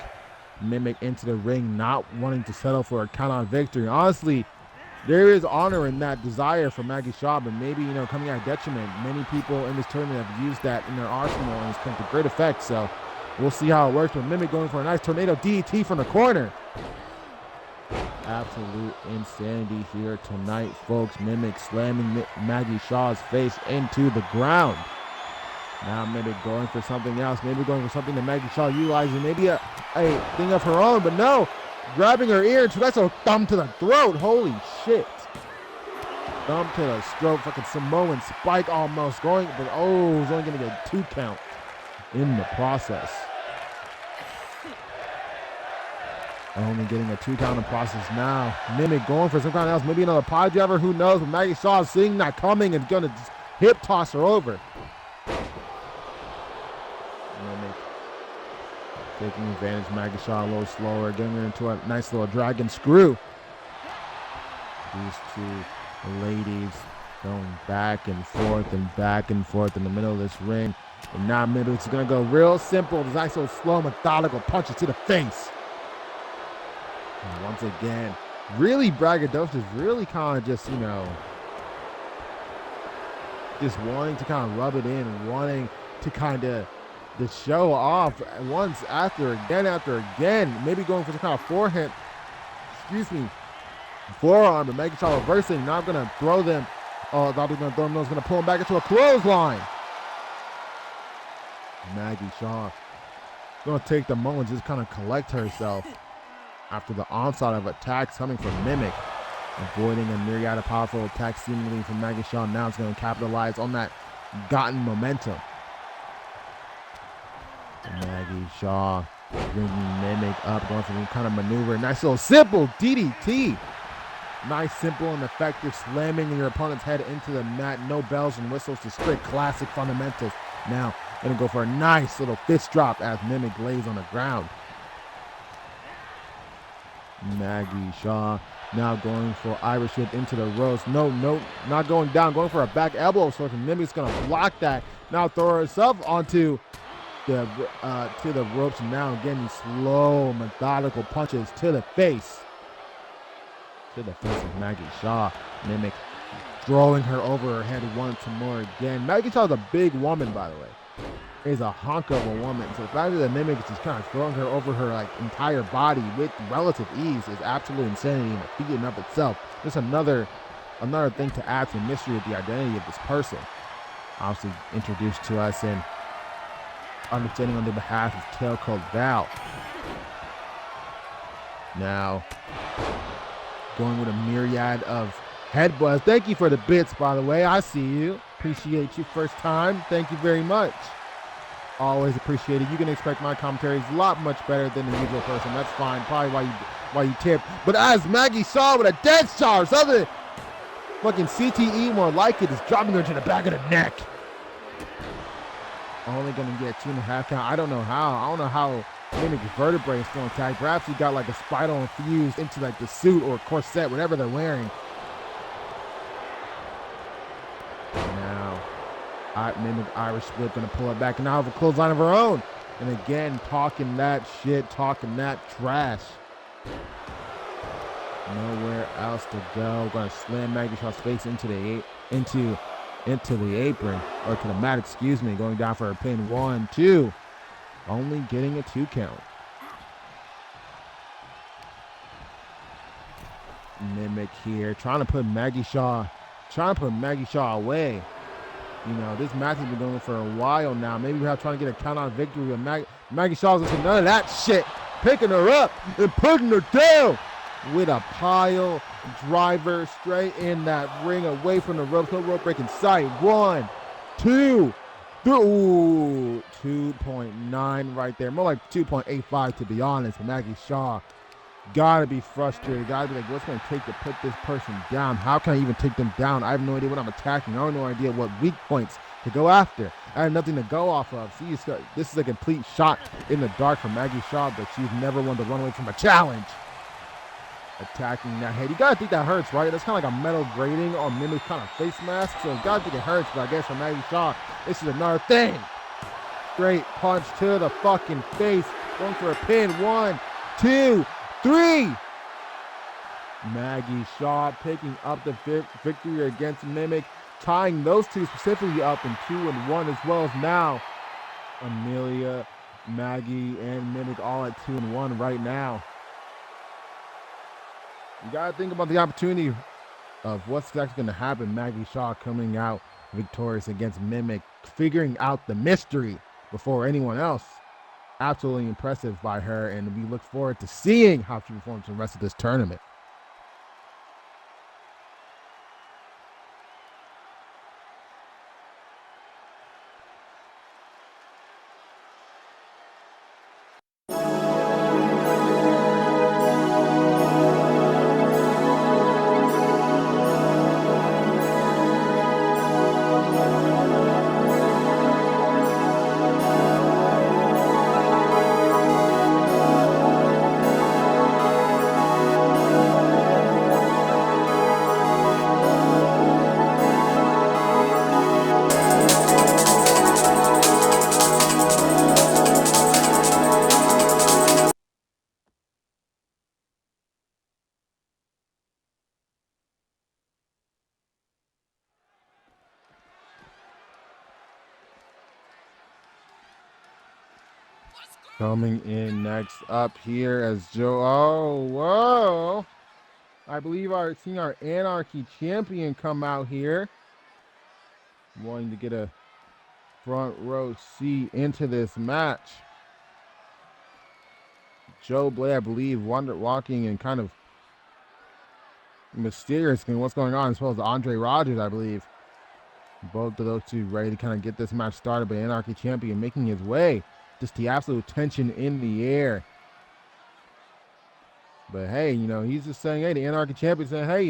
Mimic into the ring, not wanting to settle for a count-out victory. Honestly, there is honor in that desire for Maggie Shaw, but maybe, coming at detriment. Many people in this tournament have used that in their arsenal, and it's come to great effect. So We'll see how it works, but Mimic going for a nice tornado DDT from the corner. Absolute insanity here tonight, folks. Mimic slamming Maggie Shaw's face into the ground. Now Mimic going for something else, maybe going for something that Maggie Shaw utilizing, maybe a thing of her own, but no. Grabbing her ear, that's a thumb to the throat. Holy shit. Thumb to the throat, fucking Samoan spike almost going, but oh, he's only going to get a 2 count in the process. Only getting a 2 count in the process now. Mimic going for some kind of else, maybe another pie driver, who knows, but Maggie Shaw is seeing that coming and going to hip toss her over. Mimic taking advantage. Maggie Shaw a little slower, getting her into a nice little dragon screw. These two ladies going back and forth in the middle of this ring. And now Mimic's going to go real simple. This nice little slow, methodical punches to the face. And once again, really braggadocious, really kind of just, just wanting to kind of rub it in, wanting to kind of show off once after again, maybe going for some kind of forearm, but making sure reversing, not going to throw them. Oh, thought he was going to throw them, no, he's going to pull them back into a clothesline. Maggie Shaw going to take the moment, just kind of collect herself after the onslaught of attacks coming from Mimic, avoiding a myriad of powerful attacks seemingly from Maggie Shaw. Now it's going to capitalize on that gotten momentum. Maggie Shaw bringing Mimic up, going for some kind of maneuver. Nice little simple DDT. Nice, simple, and effective, slamming your opponent's head into the mat. No bells and whistles, just straight classic fundamentals. Now, going to go for a nice little fist drop as Mimic lays on the ground. Maggie Shaw now going for Irish whip into the ropes. No, not going down, going for a back elbow. So Mimic's going to block that. Now throw herself onto the ropes. And now again, these slow, methodical punches to the face. To the face of Maggie Shaw. Mimic throwing her over her head once more again. Maggie Shaw's a big woman, by the way. Is a hunk of a woman. So the fact that the Mimic is just kind of throwing her over her entire body with relative ease is absolute insanity in a feat in of itself. Just another thing to add to the mystery of the identity of this person. Obviously introduced to us and understanding on the behalf of Tailcoat Val. Now going with a myriad of headbutts. Thank you for the bits, by the way. I see you. Appreciate you. First time. Thank you very much. Always appreciate it. You can expect my commentary is a lot much better than the usual person. That's fine. Probably why you tip. But as Maggie Shaw with a dead Shaw or something, fucking CTE more like it, is dropping her to the back of the neck. Only gonna get 2.5 count. I don't know how Mimic's vertebrae is still intact. Perhaps he got a spinal infused into the suit or corset, whatever they're wearing. Mimic Irish split, gonna pull it back, and now have a clothesline of her own. And again, talking that shit, talking that trash. Nowhere else to go. Gonna slam Maggie Shaw's face into the apron, or to the mat, excuse me. Going down for a pin. 1, 2. Only getting a 2 count. Mimic here, trying to put Maggie Shaw away. This match has been going for a while now. Maybe we're trying to get a count-out victory with Maggie Shaw's into none of that shit. Picking her up and putting her down with a pile driver straight in that ring, away from the ropes. No rope break in sight. 1, 2, 3. Ooh, 2.9 right there. More like 2.85 to be honest. Maggie Shaw gotta be frustrated. Gotta be like, what's gonna take to put this person down? How can I even take them down? I have no idea what I'm attacking. I have no idea what weak points to go after. I have nothing to go off of. See, this is a complete shot in the dark for Maggie Shaw, but she's never one to run away from a challenge. Attacking that head. You gotta think that hurts, right? That's kind of like a metal grating on Mimic's kind of face mask, so you gotta think it hurts, but I guess for Maggie Shaw, this is another thing. Straight punch to the fucking face. Going for a pin. 1, 2, 3. Maggie Shaw picking up the victory against Mimic, tying those two specifically up in 2 and 1, as well as now Amelia Maggie and Mimic all at 2-1 right now. You gotta think about the opportunity of what's actually going to happen. Maggie Shaw coming out victorious against Mimic, figuring out the mystery before anyone else. Absolutely impressive by her, and we look forward to seeing how she performs the rest of this tournament. Coming in next up here as Joe. Oh, whoa. I believe seeing our Anarchy champion come out here. Wanting to get a front row seat into this match. Joe Blay, I believe, walking and kind of mysterious in what's going on, as well as Andre Rogers, I believe. Both of those two ready to kind of get this match started, but Anarchy champion making his way. Just the absolute tension in the air. But hey, he's just saying, hey, the Anarchy champion saying, hey,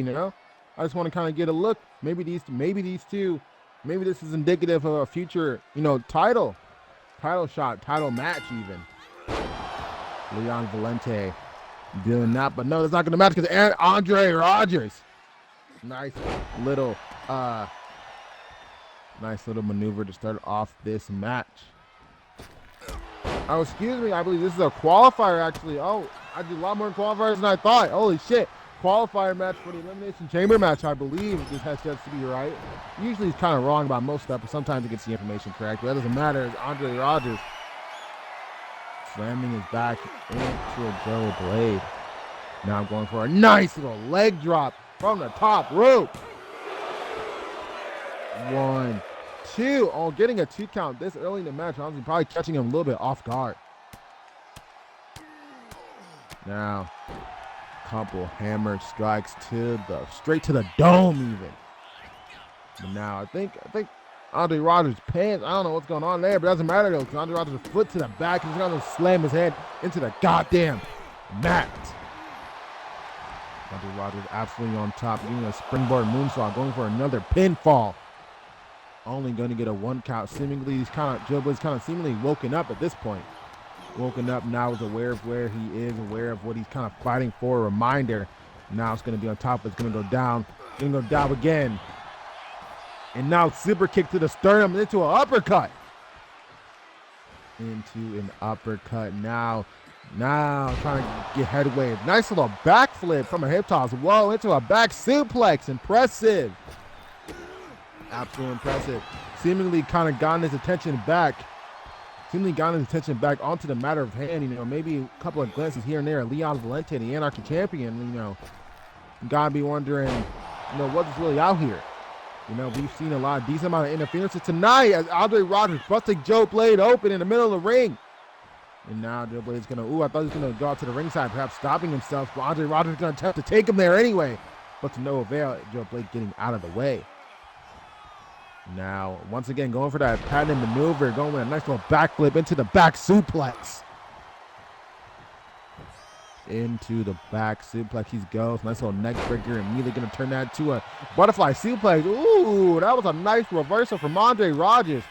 I just want to kind of get a look. Maybe this is indicative of a future, title shot, title match even. Leon Valente doing that, but no, that's not going to match because Andre Rogers. Nice little maneuver to start off this match. Oh, excuse me, I believe this is a qualifier, actually. Oh, I did a lot more qualifiers than I thought. Holy shit. Qualifier match for the Elimination Chamber match, I believe this has just to be right. Usually he's kind of wrong about most stuff, but sometimes he gets the information correct. But that doesn't matter. It's Andre Rogers slamming his back into a Joe Blade. Now going for a nice little leg drop from the top rope. 1, 2. Oh, getting a 2 count this early in the match. Honestly, probably catching him a little bit off guard. Now, couple hammer strikes straight to the dome even. But now I think Andre Rogers' pants. I don't know what's going on there, but it doesn't matter though, because Andre Rogers' foot to the back. He's gonna slam his head into the goddamn mat. Andre Rogers absolutely on top, getting a springboard moonsault, going for another pinfall. Only going to get a 1 count. Seemingly, Joe Blade's kind of seemingly woken up at this point. Woken up now, is aware of where he is, aware of what he's kind of fighting for. A reminder. Now it's going to be on top. It's going to go down. Going to go down again. And now super kick to the sternum into an uppercut. Into an uppercut now. Now trying to get headway. Nice little backflip from a hip toss. Whoa, into a back suplex. Impressive. Absolutely impressive. Seemingly kind of gotten his attention back. Onto the matter of hand. Maybe a couple of glances here and there at Leon Valente, the Anarchy champion. You gotta be wondering, what's really out here. We've seen a decent amount of interferences tonight as Andre Rogers busting Joe Blade open in the middle of the ring. And now Joe Blade's gonna, I thought he was gonna go out to the ringside, perhaps stopping himself, but Andre Rogers is gonna attempt to take him there anyway. But to no avail, Joe Blade getting out of the way. Now, once again, going for that patented maneuver, going with a nice little backflip into the back suplex. Into the back suplex he goes. Nice little neck breaker. Immediately going to turn that to a butterfly suplex. Ooh, that was a nice reversal from Andre Rogers.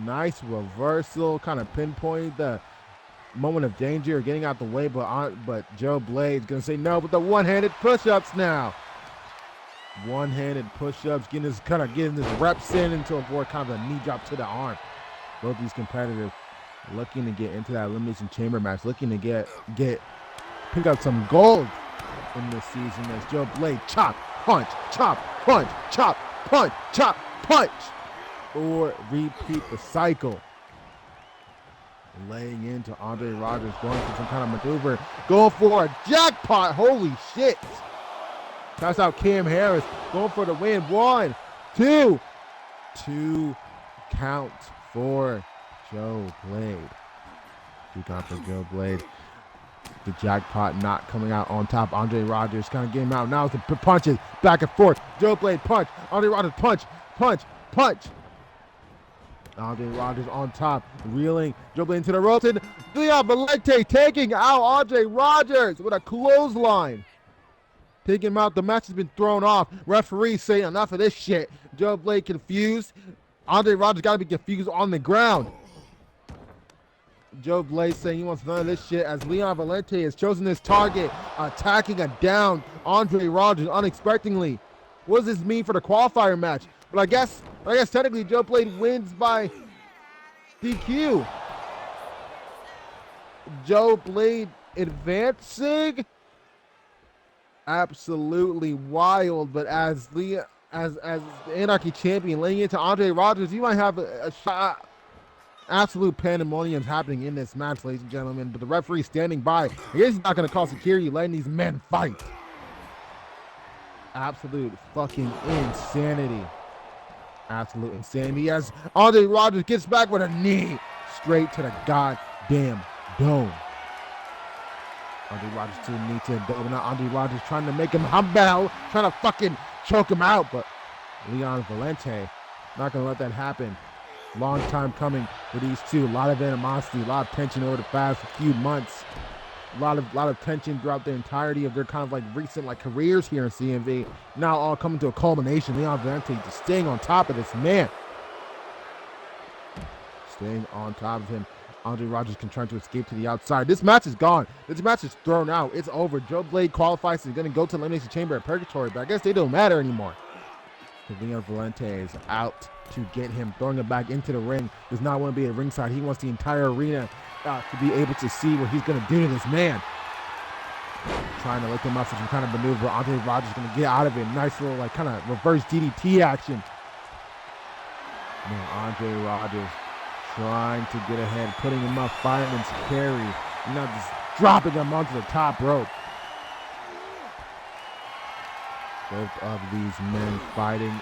Nice reversal. Kind of pinpointed the moment of danger, getting out the way, but Joe Blade's going to say no with the one-handed push-ups now. One-handed push-ups, getting his reps in until avoid kind of a knee drop to the arm. Both these competitors looking to get into that Elimination Chamber match, looking to pick up some gold in this season as Joe Blade chop, punch, chop, punch, chop, punch, chop, punch, or repeat the cycle. laying into Andre Rogers, going for some kind of maneuver, going for a jackpot. Holy shit. That's out Cam Harris, going for the win. 1, 2. 2 counts for Joe Blade. 2 counts for Joe Blade. The jackpot not coming out on top. Andre Rogers kind of getting out. Now it's the punches back and forth. Joe Blade punch. Andre Rogers punch, punch, punch. Andre Rogers on top, reeling. Joe Blade into the ropes. And Leon Valente taking out Andre Rogers with a clothesline. Taking him out. The match has been thrown off. Referee saying enough of this shit. Joe Blade confused. Andre Rogers got to be confused on the ground. Joe Blade saying he wants none of this shit as Leon Valente has chosen his target, attacking a down Andre Rogers unexpectedly. What does this mean for the qualifier match? But I guess technically Joe Blade wins by DQ. Joe Blade advancing. Absolutely wild, but as the Anarchy champion laying into Andre Rogers, you might have a shot. Absolute pandemonium happening in this match, ladies and gentlemen. But the referee standing by. I guess he's not going to call security, letting these men fight. Absolute fucking insanity. Absolute insanity as Andre Rogers gets back with a knee straight to the goddamn dome. Andre Rogers to the knee to the dome. Now Andre Rogers trying to make him humble, trying to fucking choke him out. But Leon Valente not going to let that happen. Long time coming for these two. A lot of animosity, a lot of tension over the past few months. A lot of tension throughout the entirety of their kind of like recent like careers here in CMV. Now all coming to a culmination. Leon Valente just staying on top of this man. Staying on top of him. Andre Rogers can try to escape to the outside. This match is gone. This match is thrown out. It's over. Joe Blade qualifies. He's going to go to Elimination Chamber at Purgatory, but I guess they don't matter anymore. Leon Valente is out to get him, throwing him back into the ring. Does not want to be at ringside. He wants the entire arena to be able to see what he's going to do to this man. Trying to lick him up for some kind of maneuver. Andre Rogers is going to get out of it. Nice little like kind of reverse DDT action. Now Andre Rogers trying to get ahead, putting him up, fireman's carry. Now just dropping him onto the top rope. Both of these men fighting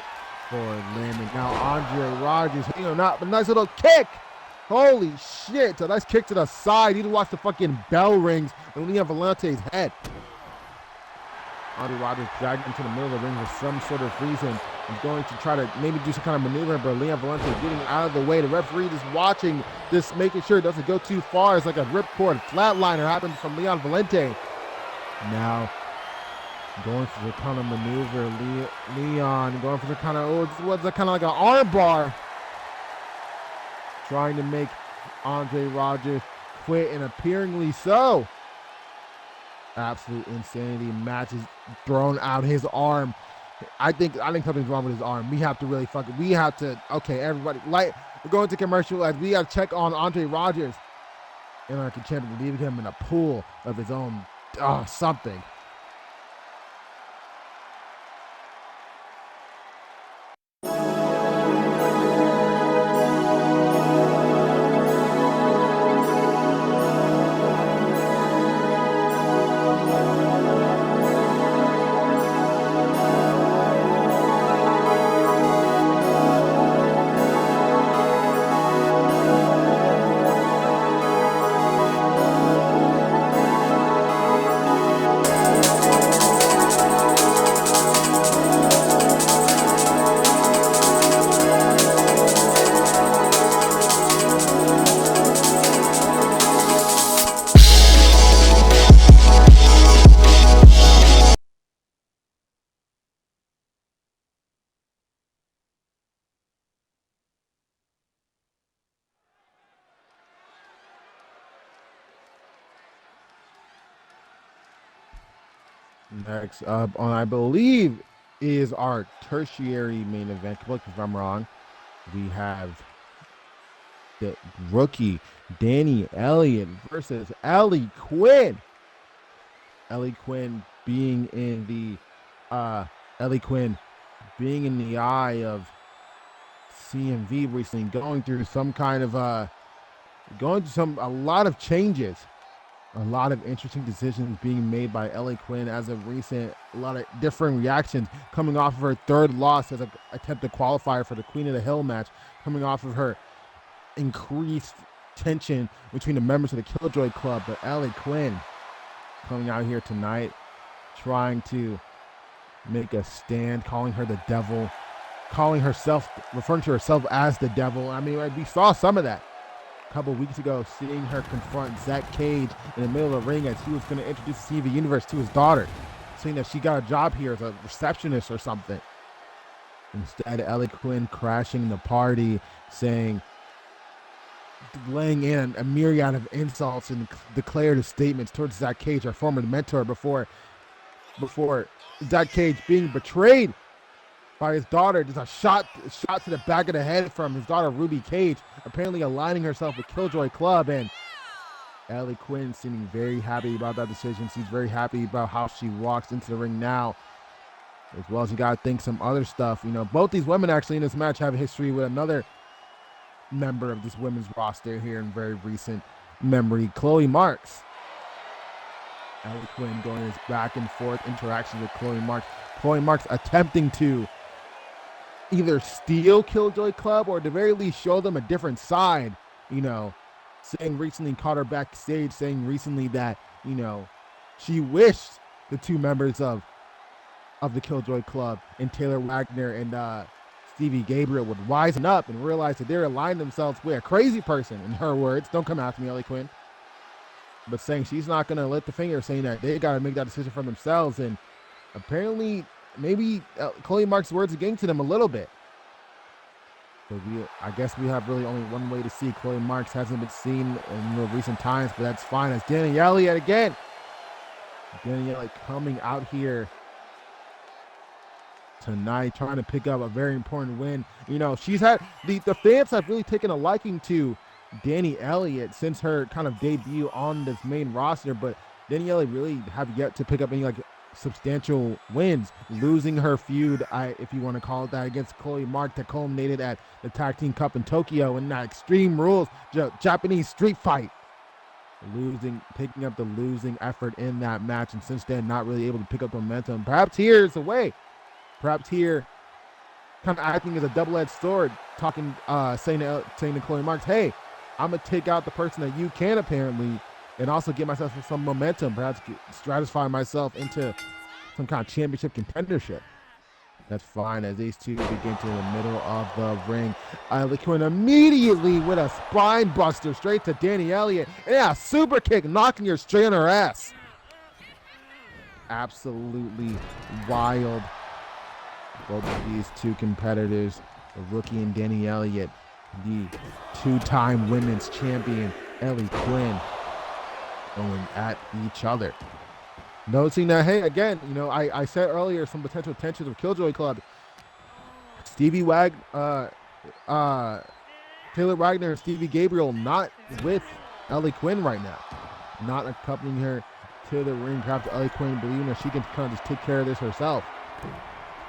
for landing. Now Andre Rogers, a nice little kick. Holy shit, a nice kick to the side. You need to watch the fucking bell rings and Leon Valente's head. Andre Rogers dragged into the middle of the ring for some sort of reason. He's going to try to maybe do some kind of maneuver, but Leon Valente getting out of the way. The referee just watching this, making sure it doesn't go too far. It's like a ripcord flatliner happened from Leon Valente. Now going for the kind of maneuver, Leon going for the kind of, what's that kind of like an arm bar. Trying to make Andre Rogers quit, and appearingly so. Absolute insanity. Match is thrown out his arm. I think something's wrong with his arm. We have to really okay, everybody, we're going to commercial as we have to check on Andre Rogers. Anarchy champion leaving him in a pool of his own, something. Next up on, I believe, is our tertiary main event. Correct me if I'm wrong. We have the rookie Danny Elliott versus Ellie Quinn. Ellie Quinn being in the eye of CMV recently, going through some kind of going to a lot of changes. A lot of interesting decisions being made by Ellie Quinn as of recent. A lot of different reactions coming off of her third loss as an attempted qualifier for the Queen of the Hill match, coming off of her increased tension between the members of the Killjoy Club. But Ellie Quinn coming out here tonight, trying to make a stand, calling her the devil, referring to herself as the devil. I mean, we saw some of that a couple weeks ago, seeing her confront Zach Cage in the middle of the ring as he was going to introduce the CMV universe to his daughter, saying that she got a job here as a receptionist or something. Instead, Ellie Quinn crashing the party, laying in a myriad of insults and declarative statements towards Zach Cage, our former mentor, before Zach Cage being betrayed by his daughter. Just a shot to the back of the head from his daughter, Ruby Cage, apparently aligning herself with Killjoy Club. And Ellie Quinn seeming very happy about that decision. She's very happy about how she walks into the ring now. As well as you got to think some other stuff. You know, both these women actually in this match have a history with another member of this women's roster here in very recent memory, Chloe Marks. Ellie Quinn going his back and forth interactions with Chloe Marks. Chloe Marks attempting to either steal Killjoy Club or at the very least show them a different side. You know, saying recently, caught her backstage saying recently that, you know, she wished the two members of the Killjoy Club and Taylor Wagner and Stevie Gabriel would wisen up and realize that they're aligning themselves with a crazy person, in her words. Don't come after me, Ellie Quinn. But saying she's not going to lift the finger, saying that they got to make that decision for themselves. And apparently, maybe Chloe Marks' words are getting to them a little bit. But I guess we have really only one way to see. Chloe Marks hasn't been seen in the recent times, but that's fine. As Danny Elliott again. Danny Elliott coming out here tonight, trying to pick up a very important win. You know, she's had the fans have really taken a liking to Danny Elliott since her kind of debut on this main roster, but Danny Elliott really have yet to pick up any like substantial wins, losing her feud, if you want to call it that, against Chloe Marks that culminated at the Tag Team Cup in Tokyo in that Extreme Rules Japanese street fight. Picking up the losing effort in that match, and since then not really able to pick up momentum. Perhaps here is the way. Perhaps here, kind of acting as a double-edged sword, saying to Chloe Marks, hey, I'm going to take out the person that you can apparently, and also get myself some momentum, perhaps stratify myself into some kind of championship contendership. That's fine as these two begin to the middle of the ring. Ellie Quinn immediately with a spine buster straight to Danny Elliott. And a super kick knocking her straight on her ass. Absolutely wild. Both of these two competitors, the rookie and Danny Elliott, the two-time women's champion Ellie Quinn, going at each other. Noticing that, hey, again, you know, I said earlier some potential tensions with Killjoy Club. Taylor Wagner and Stevie Gabriel not with Ellie Quinn right now. Not accompanying her to the ring. Perhaps Ellie Quinn believing that she can kind of just take care of this herself.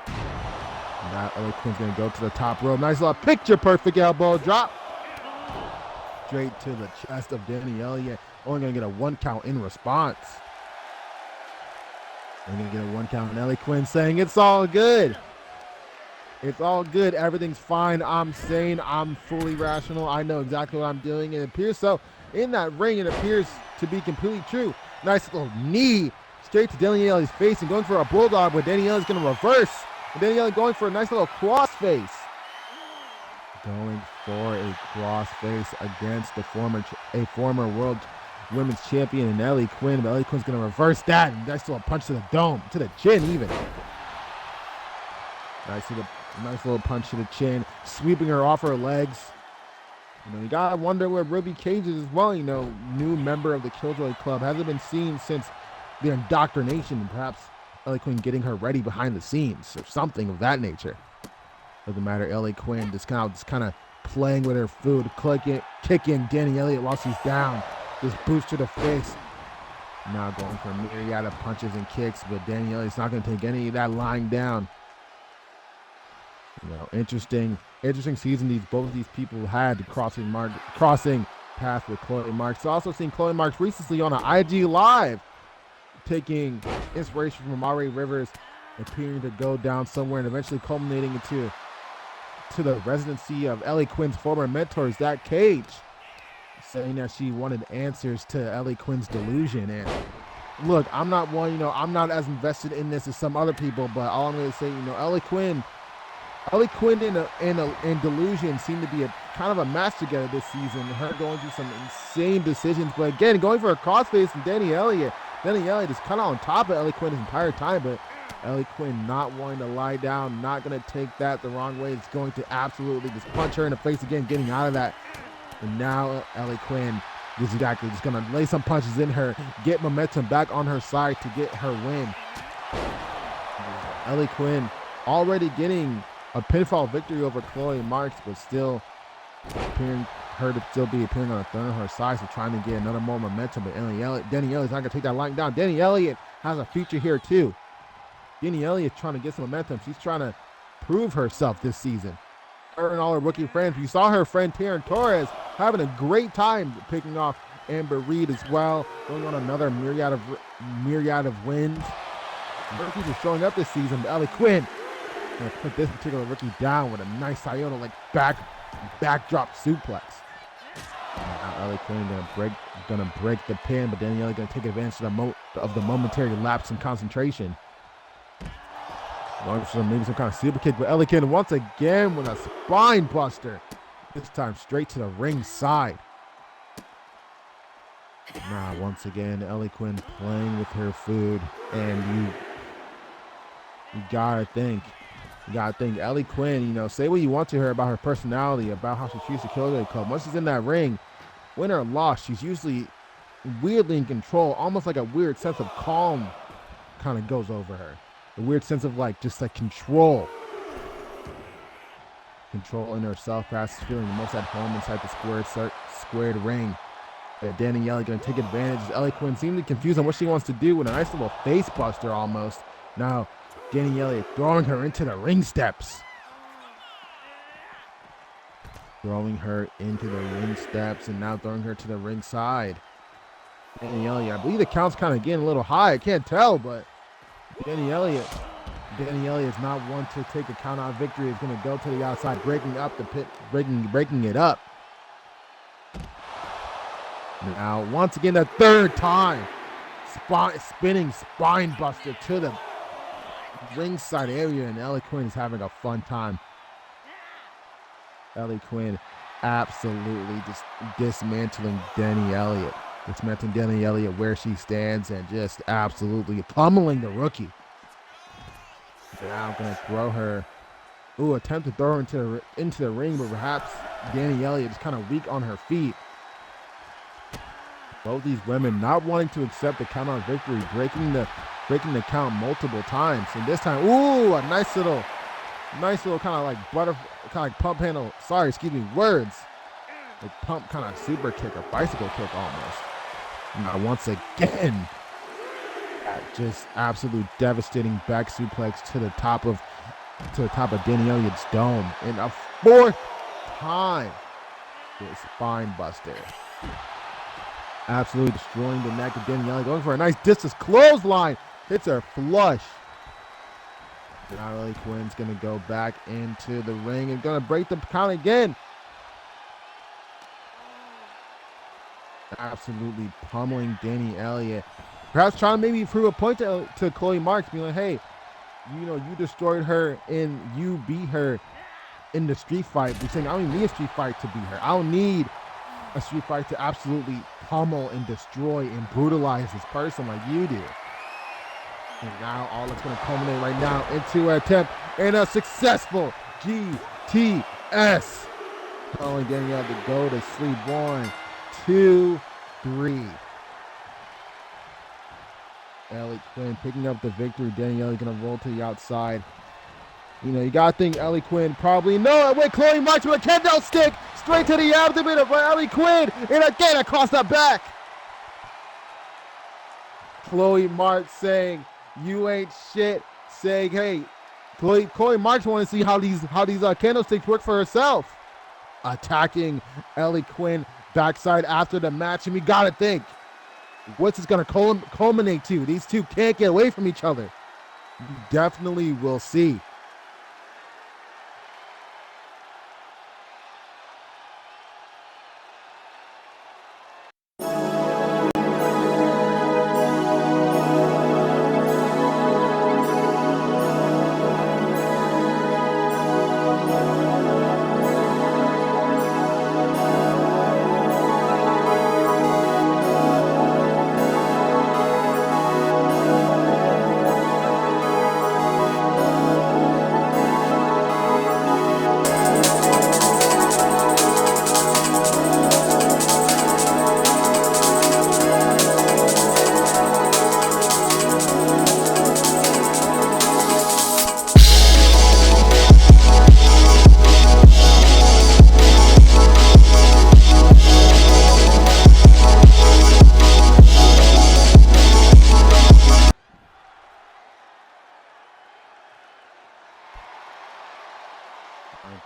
Now Ellie Quinn's going to go to the top rope. Nice little picture-perfect elbow drop. Straight to the chest of Danny Elliott. Only going to get a 1 count in response. We're going to get a 1 count. And Ellie Quinn saying, it's all good. It's all good. Everything's fine. I'm sane. I'm fully rational. I know exactly what I'm doing. It appears so. In that ring, it appears to be completely true. Nice little knee straight to Danny Elliott's face and going for a bulldog, but Danny Elliott's going to reverse. And Danny Elliott going for a nice little crossface. Going for a crossface against a former world women's champion in Ellie Quinn, but Ellie Quinn's going to reverse that. And nice little punch to the dome, to the chin even. Nice little punch to the chin, sweeping her off her legs. You know, you gotta wonder where Ruby Cage is as well. You know, new member of the Killjoy Club, hasn't been seen since the indoctrination. Perhaps Ellie Quinn getting her ready behind the scenes or something of that nature. Doesn't matter. Ellie Quinn just kind of playing with her food, kicking Danny Elliott while she's down. Just boost to the face. Now going for a myriad of punches and kicks, but Danny Elliott's not going to take any of that lying down. You know, interesting season both of these people had crossing path with Chloe Marks. Also seen Chloe Marks recently on an IG Live, taking inspiration from Amari Rivers, appearing to go down somewhere and eventually culminating into the residency of Ellie Quinn's former mentor, Zach Cage, saying that she wanted answers to Ellie Quinn's delusion. And look, I'm not I'm not as invested in this as some other people, but all I'm going to say, Ellie Quinn and Delusion seem to be a kind of a match together this season. Her going through some insane decisions, but again, going for a crossface and Danny Elliott. Danny Elliott is kind of on top of Ellie Quinn his entire time, but Ellie Quinn not wanting to lie down, not going to take that the wrong way. It's going to absolutely just punch her in the face again, getting out of that. And now Ellie Quinn is exactly just going to lay some punches in her, get momentum back on her side to get her win. Ellie Quinn already getting a pinfall victory over Chloe Marks, but still appearing on a thorn on her side, so trying to get another more momentum. But Danny Elliott's not going to take that line down. Danny Elliott has a future here too. Danny Elliott's trying to get some momentum. She's trying to prove herself this season. Her and all her rookie friends. You saw her friend Taryn Torres having a great time picking off Amber Reed as well, going on another myriad of wins. Rookies are showing up this season. But Ellie Quinn going to put this particular rookie down with a nice Iona backdrop suplex. Now Ellie Quinn gonna break the pin, but Danny Elliott gonna take advantage of the momentary lapse in concentration. Going for maybe some kind of super kick, but Ellie Quinn once again with a spine buster. This time straight to the ring side. Now once again, Ellie Quinn playing with her food, and you gotta think Ellie Quinn, say what you want to her about her personality, about how she treats the Killer Club. Once she's in that ring, win or loss, she's usually weirdly in control, almost like a weird sense of calm kind of goes over her. A weird sense of control. Control in herself, perhaps feeling the most at home inside the squared ring. Danny Elliott going to take advantage. Ellie Quinn seemingly confused on what she wants to do with a nice little face buster almost. Now, Danny Elliott throwing her into the ring steps. Throwing her into the ring steps and now throwing her to the ring side. Danny Elliott, I believe the count's kind of getting a little high. I can't tell, but Danny Elliott is not one to take a count out victory. Is going to go to the outside, breaking up the pit, breaking it up. Now, once again, the third time, spinning spine buster to the ringside area, and Ellie Quinn is having a fun time. Ellie Quinn absolutely just dismantling Danny Elliott. Dismantling Danny Elliott where she stands and just absolutely pummeling the rookie. Now going to throw her. Attempt to throw her into the ring, but perhaps Danny Elliott is kind of weak on her feet. Both these women not wanting to accept the count on victory, breaking the count multiple times. And this time, a nice little kind of pump handle. Words. Like pump kind of super kick or bicycle kick almost. Now once again, just absolute devastating back suplex to the top of Danny Elliott's dome. And a fourth time, the spine buster. Absolutely destroying the neck of Danny Elliott. Going for a nice distance clothesline. Hits her flush. Now Ellie Quinn's going to go back into the ring and going to break the count again. Absolutely pummeling Danny Elliott. Perhaps trying to maybe prove a point to Chloe Marks, being like, hey, you destroyed her and you beat her in the street fight. But saying, I don't need a street fight to beat her. I don't need a street fight to absolutely pummel and destroy and brutalize this person like you do. And now all that's going to culminate right now into an attempt and a successful GTS. Calling Danielle to go to sleep. 1, 2, 3. Ellie Quinn picking up the victory. Danielle going to roll to the outside. You got to think Ellie Quinn probably. No, wait, Chloe Marks with a kendo stick straight to the abdomen of Ellie Quinn. And again across the back. Chloe Marks saying, you ain't shit. Saying, hey, Chloe Marks want to see how these candlesticks work for herself. Attacking Ellie Quinn backside after the match, and we gotta think, what's this gonna culminate to? These two can't get away from each other. We definitely will see.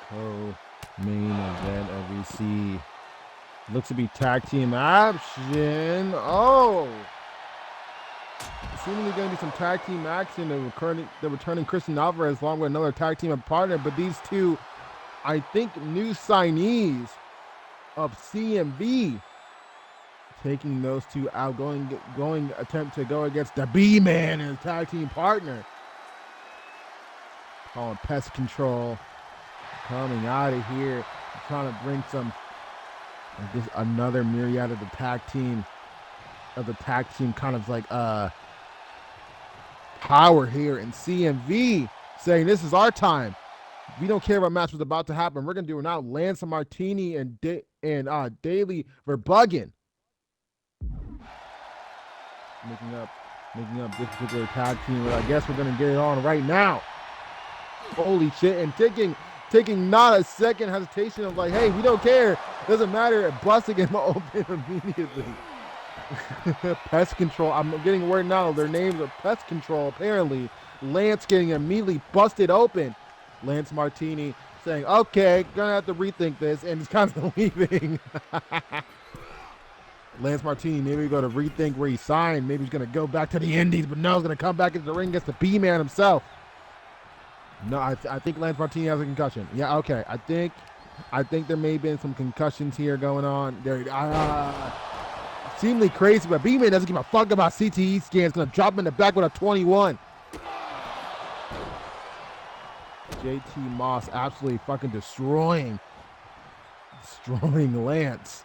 Co-main event of VC looks to be tag team action. Oh, seemingly going to be some tag team action. The returning Christian Alvarez along with another tag team partner, but these two, I think, new signees of CMV, taking those two out, going attempt to go against the B-Man and his tag team partner. Calling Pest Control. Coming out of here, trying to bring some, just another myriad of the tag team kind of like power here in CMV, saying this is our time. We don't care what match was about to happen. We're gonna do it now. Lance Martini and Daily Verbuggin making up this particular tag team. But I guess we're gonna get it on right now. Holy shit! And taking not a second hesitation of like, hey, we don't care, doesn't matter, busting him open immediately. Pest Control, I'm getting word now, their names are Pest Control, apparently. Lance getting immediately busted open. Lance Martini saying, okay, gonna have to rethink this, and he's kind of leaving. Lance Martini, maybe we go to rethink where he signed, maybe he's gonna go back to the Indies, but no, he's gonna come back into the ring against the B-Man himself. No, I think Lance Martini has a concussion. Yeah, okay. I think there may have been some concussions here going on. There, seemingly crazy, but B-Man doesn't give a fuck about CTE scans. Gonna drop him in the back with a 21. JT Moss absolutely fucking destroying Lance.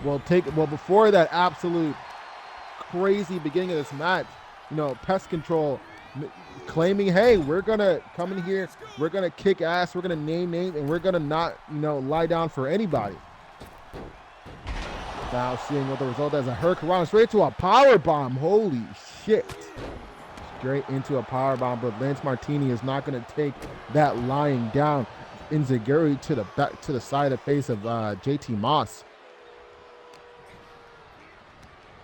Well, before that absolute crazy beginning of this match, Pest Control claiming, hey, we're gonna come in here, we're gonna kick ass, we're gonna name names, and we're gonna not, lie down for anybody. Now seeing what the result is, a Hurricane straight to a power bomb. Holy shit! Straight into a power bomb, but Lance Martini is not gonna take that lying down. Enziguri to the back, to the side of face of JT Moss.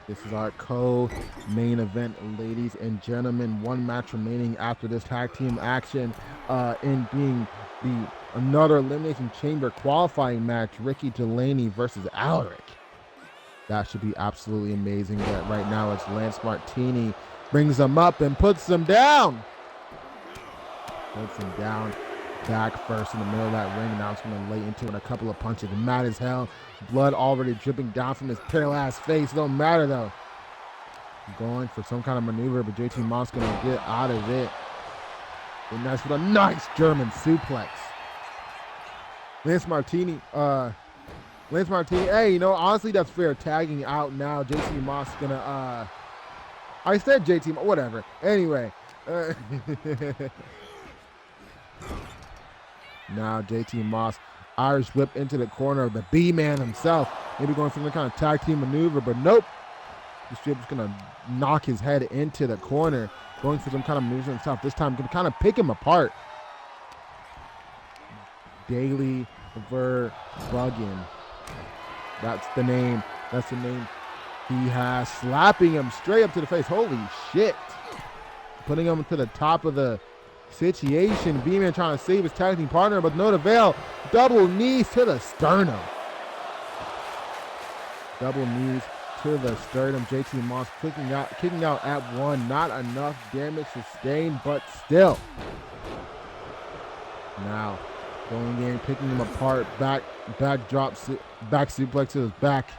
This is our co-main event, ladies and gentlemen. One match remaining after this tag team action, in being another Elimination Chamber qualifying match, Ricky Delaney versus Alaric. That should be absolutely amazing. But right now it's Lance Martini brings them up and puts them down. Puts them down back first in the middle of that ring. Now it's going to lay into it a couple of punches. Mad as hell. Blood already dripping down from his pale ass face. Don't matter though. Going for some kind of maneuver, but JT Moss going to get out of it. And that's with a nice German suplex. Lance Martini, hey, honestly, that's fair. Tagging out now. JT Moss going to, I said JT, whatever. Anyway. Now JT Moss, Irish whip into the corner of the B-Man himself. Maybe going for some kind of tag team maneuver, but nope. The strip's going to knock his head into the corner. Going for some kind of maneuver himself. This time, going to kind of pick him apart. Daily Verbuggin. That's the name. That's the name he has. Slapping him straight up to the face. Holy shit. Putting him to the top of the situation. B-Man trying to save his tag team partner, but no avail. Double knees to the sternum. Double knees to the sternum. JT Moss kicking out at 1. Not enough damage sustained, but still. Now going in, picking him apart, back suplex to his back.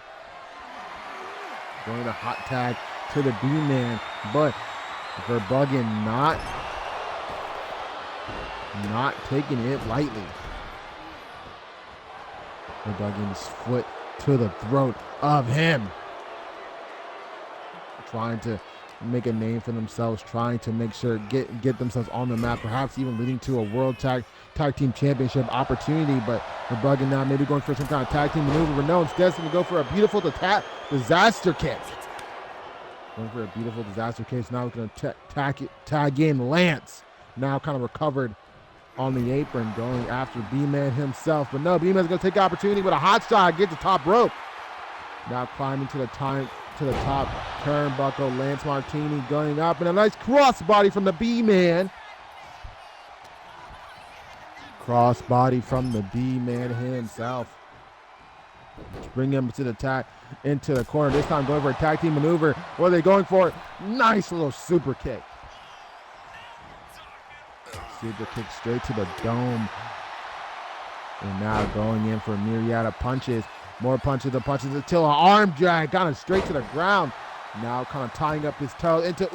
Going to hot tag to the B-man, but Verbuggin not taking it lightly. Verbuggin's foot to the throat of him. Trying to make a name for themselves, trying to make sure get themselves on the map, perhaps even leading to a world tag team championship opportunity. But Verbuggin now maybe going for some kind of tag team maneuver, but no, instead going to go for a beautiful disaster kick. Going for a beautiful disaster kick. Now we're going to tag in Lance. Now kind of recovered on the apron, going after B-Man himself. But no, B-Man's going to take the opportunity with a hot shot, get the top rope. Now climbing to the top turnbuckle. Lance Martini going up, and a nice crossbody from the B-Man. Crossbody from the B-Man himself. Let's bring him to the into the corner. This time going for a tag team maneuver. What are they going for? Nice little super kick. Super kick straight to the dome. And now going in for a myriad of punches. More punches until an arm drag, kind of straight to the ground. Now kind of tying up his toe into,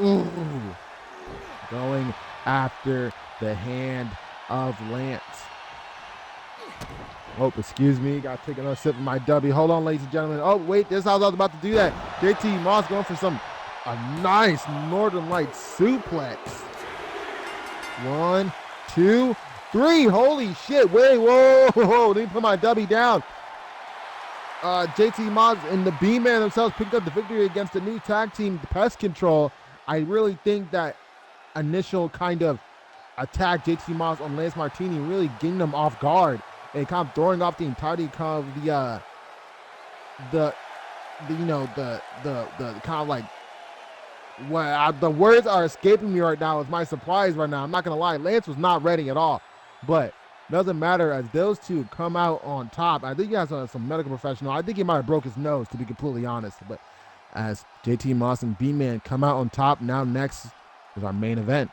going after the hand of Lance. Oh, excuse me, got to take another sip of my W. Hold on, ladies and gentlemen. Oh, wait, this is how I was about to do that. JT Moss going for a nice Northern Lights suplex. 1, 2, 3. Holy shit, wait, whoa, let me put my W down. JT Moss and the B-Man themselves picked up the victory against the new tag team, Pest Control. I really think that initial kind of attack JT Moss on Lance Martini really getting them off guard and kind of throwing off the entirety of the kind of like what the words are escaping me right now. Is my surprise right now. I'm not gonna lie, Lance was not ready at all, but doesn't matter as those two come out on top. I think he has some medical professional. I think he might have broke his nose, to be completely honest. But as JT Moss and B-Man come out on top, now next is our main event.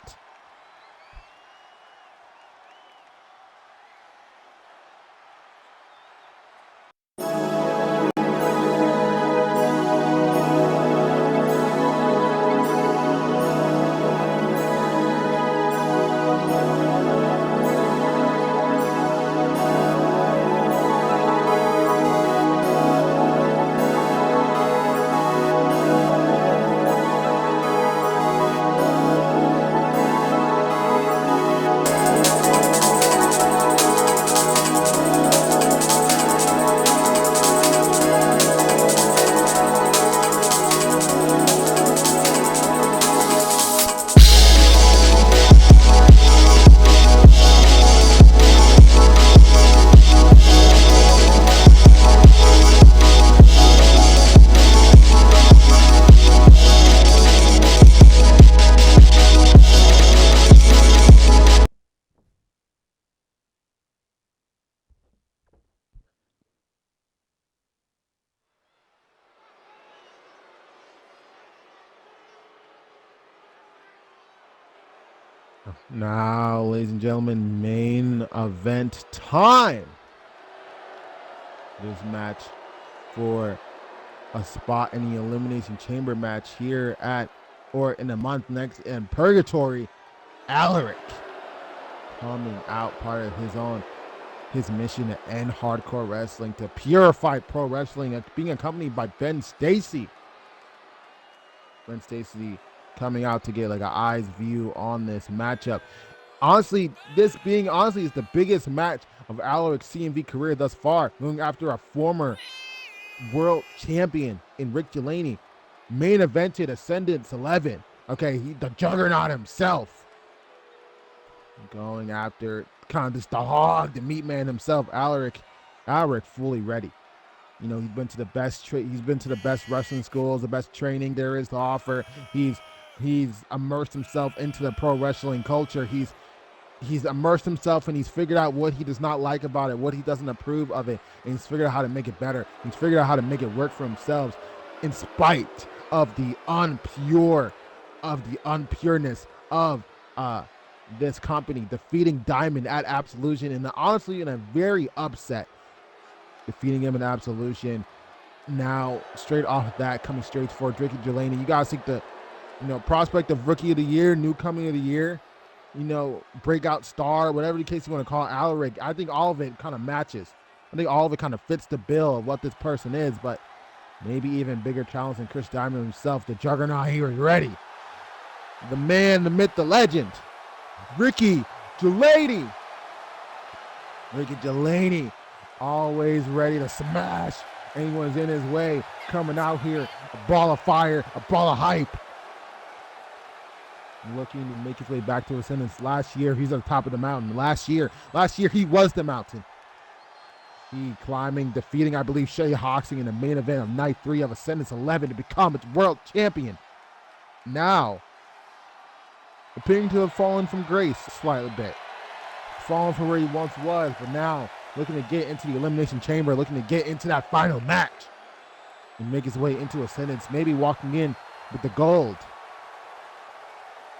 Now, ladies and gentlemen, main event time. This match for a spot in the Elimination Chamber match here in a month next in Purgatory. Alaric coming out, part of his mission to end hardcore wrestling, to purify pro wrestling, being accompanied by Ben Stacy. Ben Stacy coming out to get like an eyes view on this matchup. Honestly, this being is the biggest match of Alaric's CMV career thus far, going after a former world champion in Rick Delaney. Main evented Ascendance 11. Okay, the juggernaut himself. Going after kind of just the hog, the meat man himself, Alaric fully ready. You know, he's been to the best wrestling schools, the best training there is to offer. He's immersed himself into the pro wrestling culture. He's he's immersed himself and he's figured out what he does not like about it, what he doesn't approve of it, and he's figured out how to make it better. He's figured out how to make it work for himself in spite of the unpureness of this company, defeating Diamond at Absolution, and honestly in a very upset, defeating him in Absolution. Now, straight off of that, coming straight for Ricky Delaney, you guys think the prospect of Rookie of the Year, Newcomer of the Year, breakout star, whatever the case you want to call it, Alaric, I think all of it kind of matches. I think all of it kind of fits the bill of what this person is, but maybe even bigger challenge than Chris Diamond himself, the juggernaut. He was ready. The man, the myth, the legend, Ricky Delaney. Ricky Delaney, always ready to smash anyone's in his way, coming out here, a ball of fire, a ball of hype. Looking to make his way back to Ascendance. Last year, he's at the top of the mountain. Last year, he was the mountain. He climbing, defeating, I believe, Shay Hoxie in the main event of Night 3 of Ascendance 11 to become its world champion. Now, appearing to have fallen from grace slightly bit. Fallen from where he once was, but now looking to get into the Elimination Chamber, looking to get into that final match and make his way into Ascendance, maybe walking in with the gold.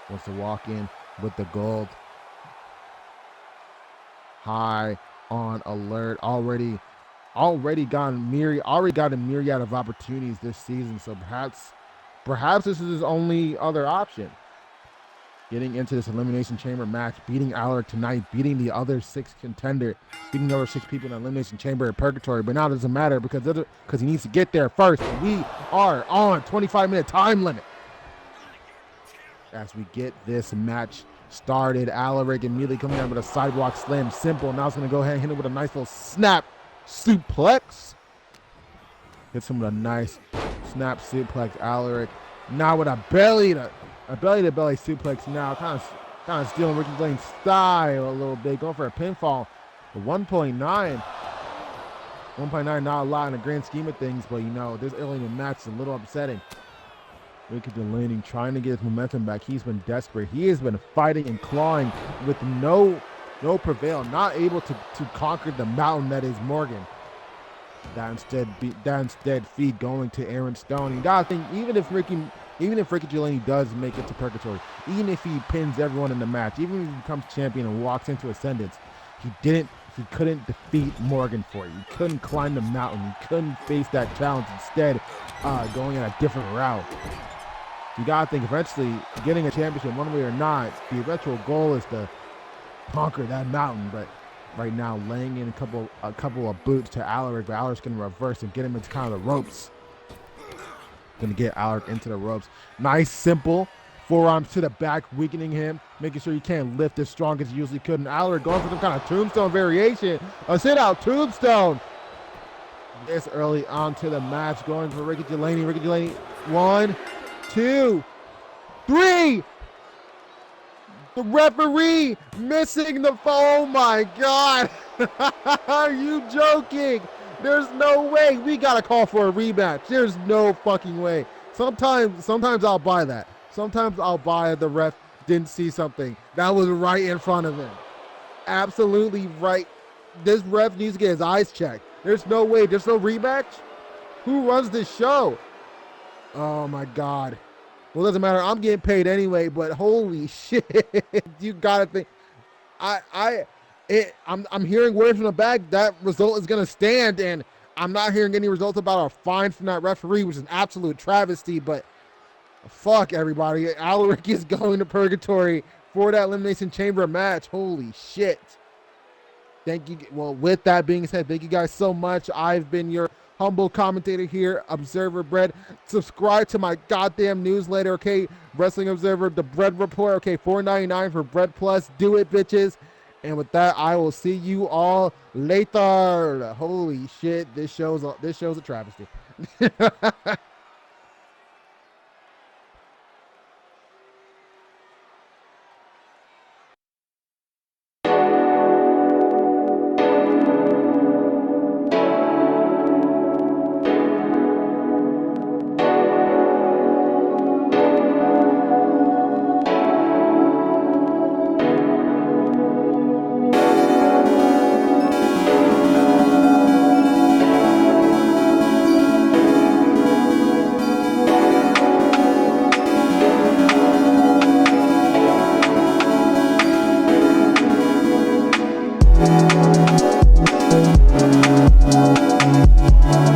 Wants to walk in with the gold. High on alert, already got a myriad of opportunities this season, so perhaps this is his only other option. Getting into this Elimination Chamber match, beating Alaric tonight, beating the other 6 contender, beating the other 6 people in the Elimination Chamber at Purgatory. But now it doesn't matter because he needs to get there first. We are on 25-minute time limit. As we get this match started, Alaric immediately coming out with a sidewalk slam, simple. Now it's going to go ahead and hit him with a nice little snap suplex. Hits him with a nice snap suplex, Alaric. Now with a belly to belly suplex now, kind of stealing Ricky Delaney's style a little bit, going for a pinfall. But 1.9, not a lot in the grand scheme of things, but this early in the match is a little upsetting. Ricky Delaney trying to get his momentum back. He's been desperate. He has been fighting and clawing with no prevail, not able to conquer the mountain that is Morgan. That instead feed going to Aaron Stone. You gotta think, even if Ricky Delaney does make it to Purgatory, even if he pins everyone in the match, even if he becomes champion and walks into Ascendance, he couldn't defeat Morgan for you. He couldn't climb the mountain. He couldn't face that challenge. Instead, going in a different route. You gotta think, eventually getting a championship, one way or not, the eventual goal is to conquer that mountain. But right now, laying in a couple of boots to Alaric, but Alaric's gonna reverse and get him into kind of the ropes. Gonna get Alaric into the ropes. Nice, simple forearms to the back, weakening him, making sure he can't lift as strong as he usually could. And Alaric going for some kind of tombstone variation. A sit-out tombstone. This early on to the match, going for Ricky Delaney. 1, 2, 3. The referee missing the phone. Oh my God. Are you joking? There's no way. We got to call for a rematch. There's no fucking way. Sometimes I'll buy that. Sometimes I'll buy the ref didn't see something. That was right in front of him. Absolutely right. This ref needs to get his eyes checked. There's no way. There's no rematch? Who runs this show? Oh my God. Well, it doesn't matter. I'm getting paid anyway, but holy shit. You gotta think. I'm hearing words from the back that result is gonna stand, and I'm not hearing any results about a fine from that referee, which is an absolute travesty, but fuck everybody. Alaric is going to Purgatory for that Elimination Chamber match. Holy shit. Thank you. Well, with that being said, thank you guys so much. I've been your humble commentator here, Observer Bread. Subscribe to my goddamn newsletter, okay? Wrestling Observer, the Bread Report, okay? $4.99 for Bread Plus. Do it, bitches. And with that, I will see you all later. Holy shit, this show's a travesty. Peace.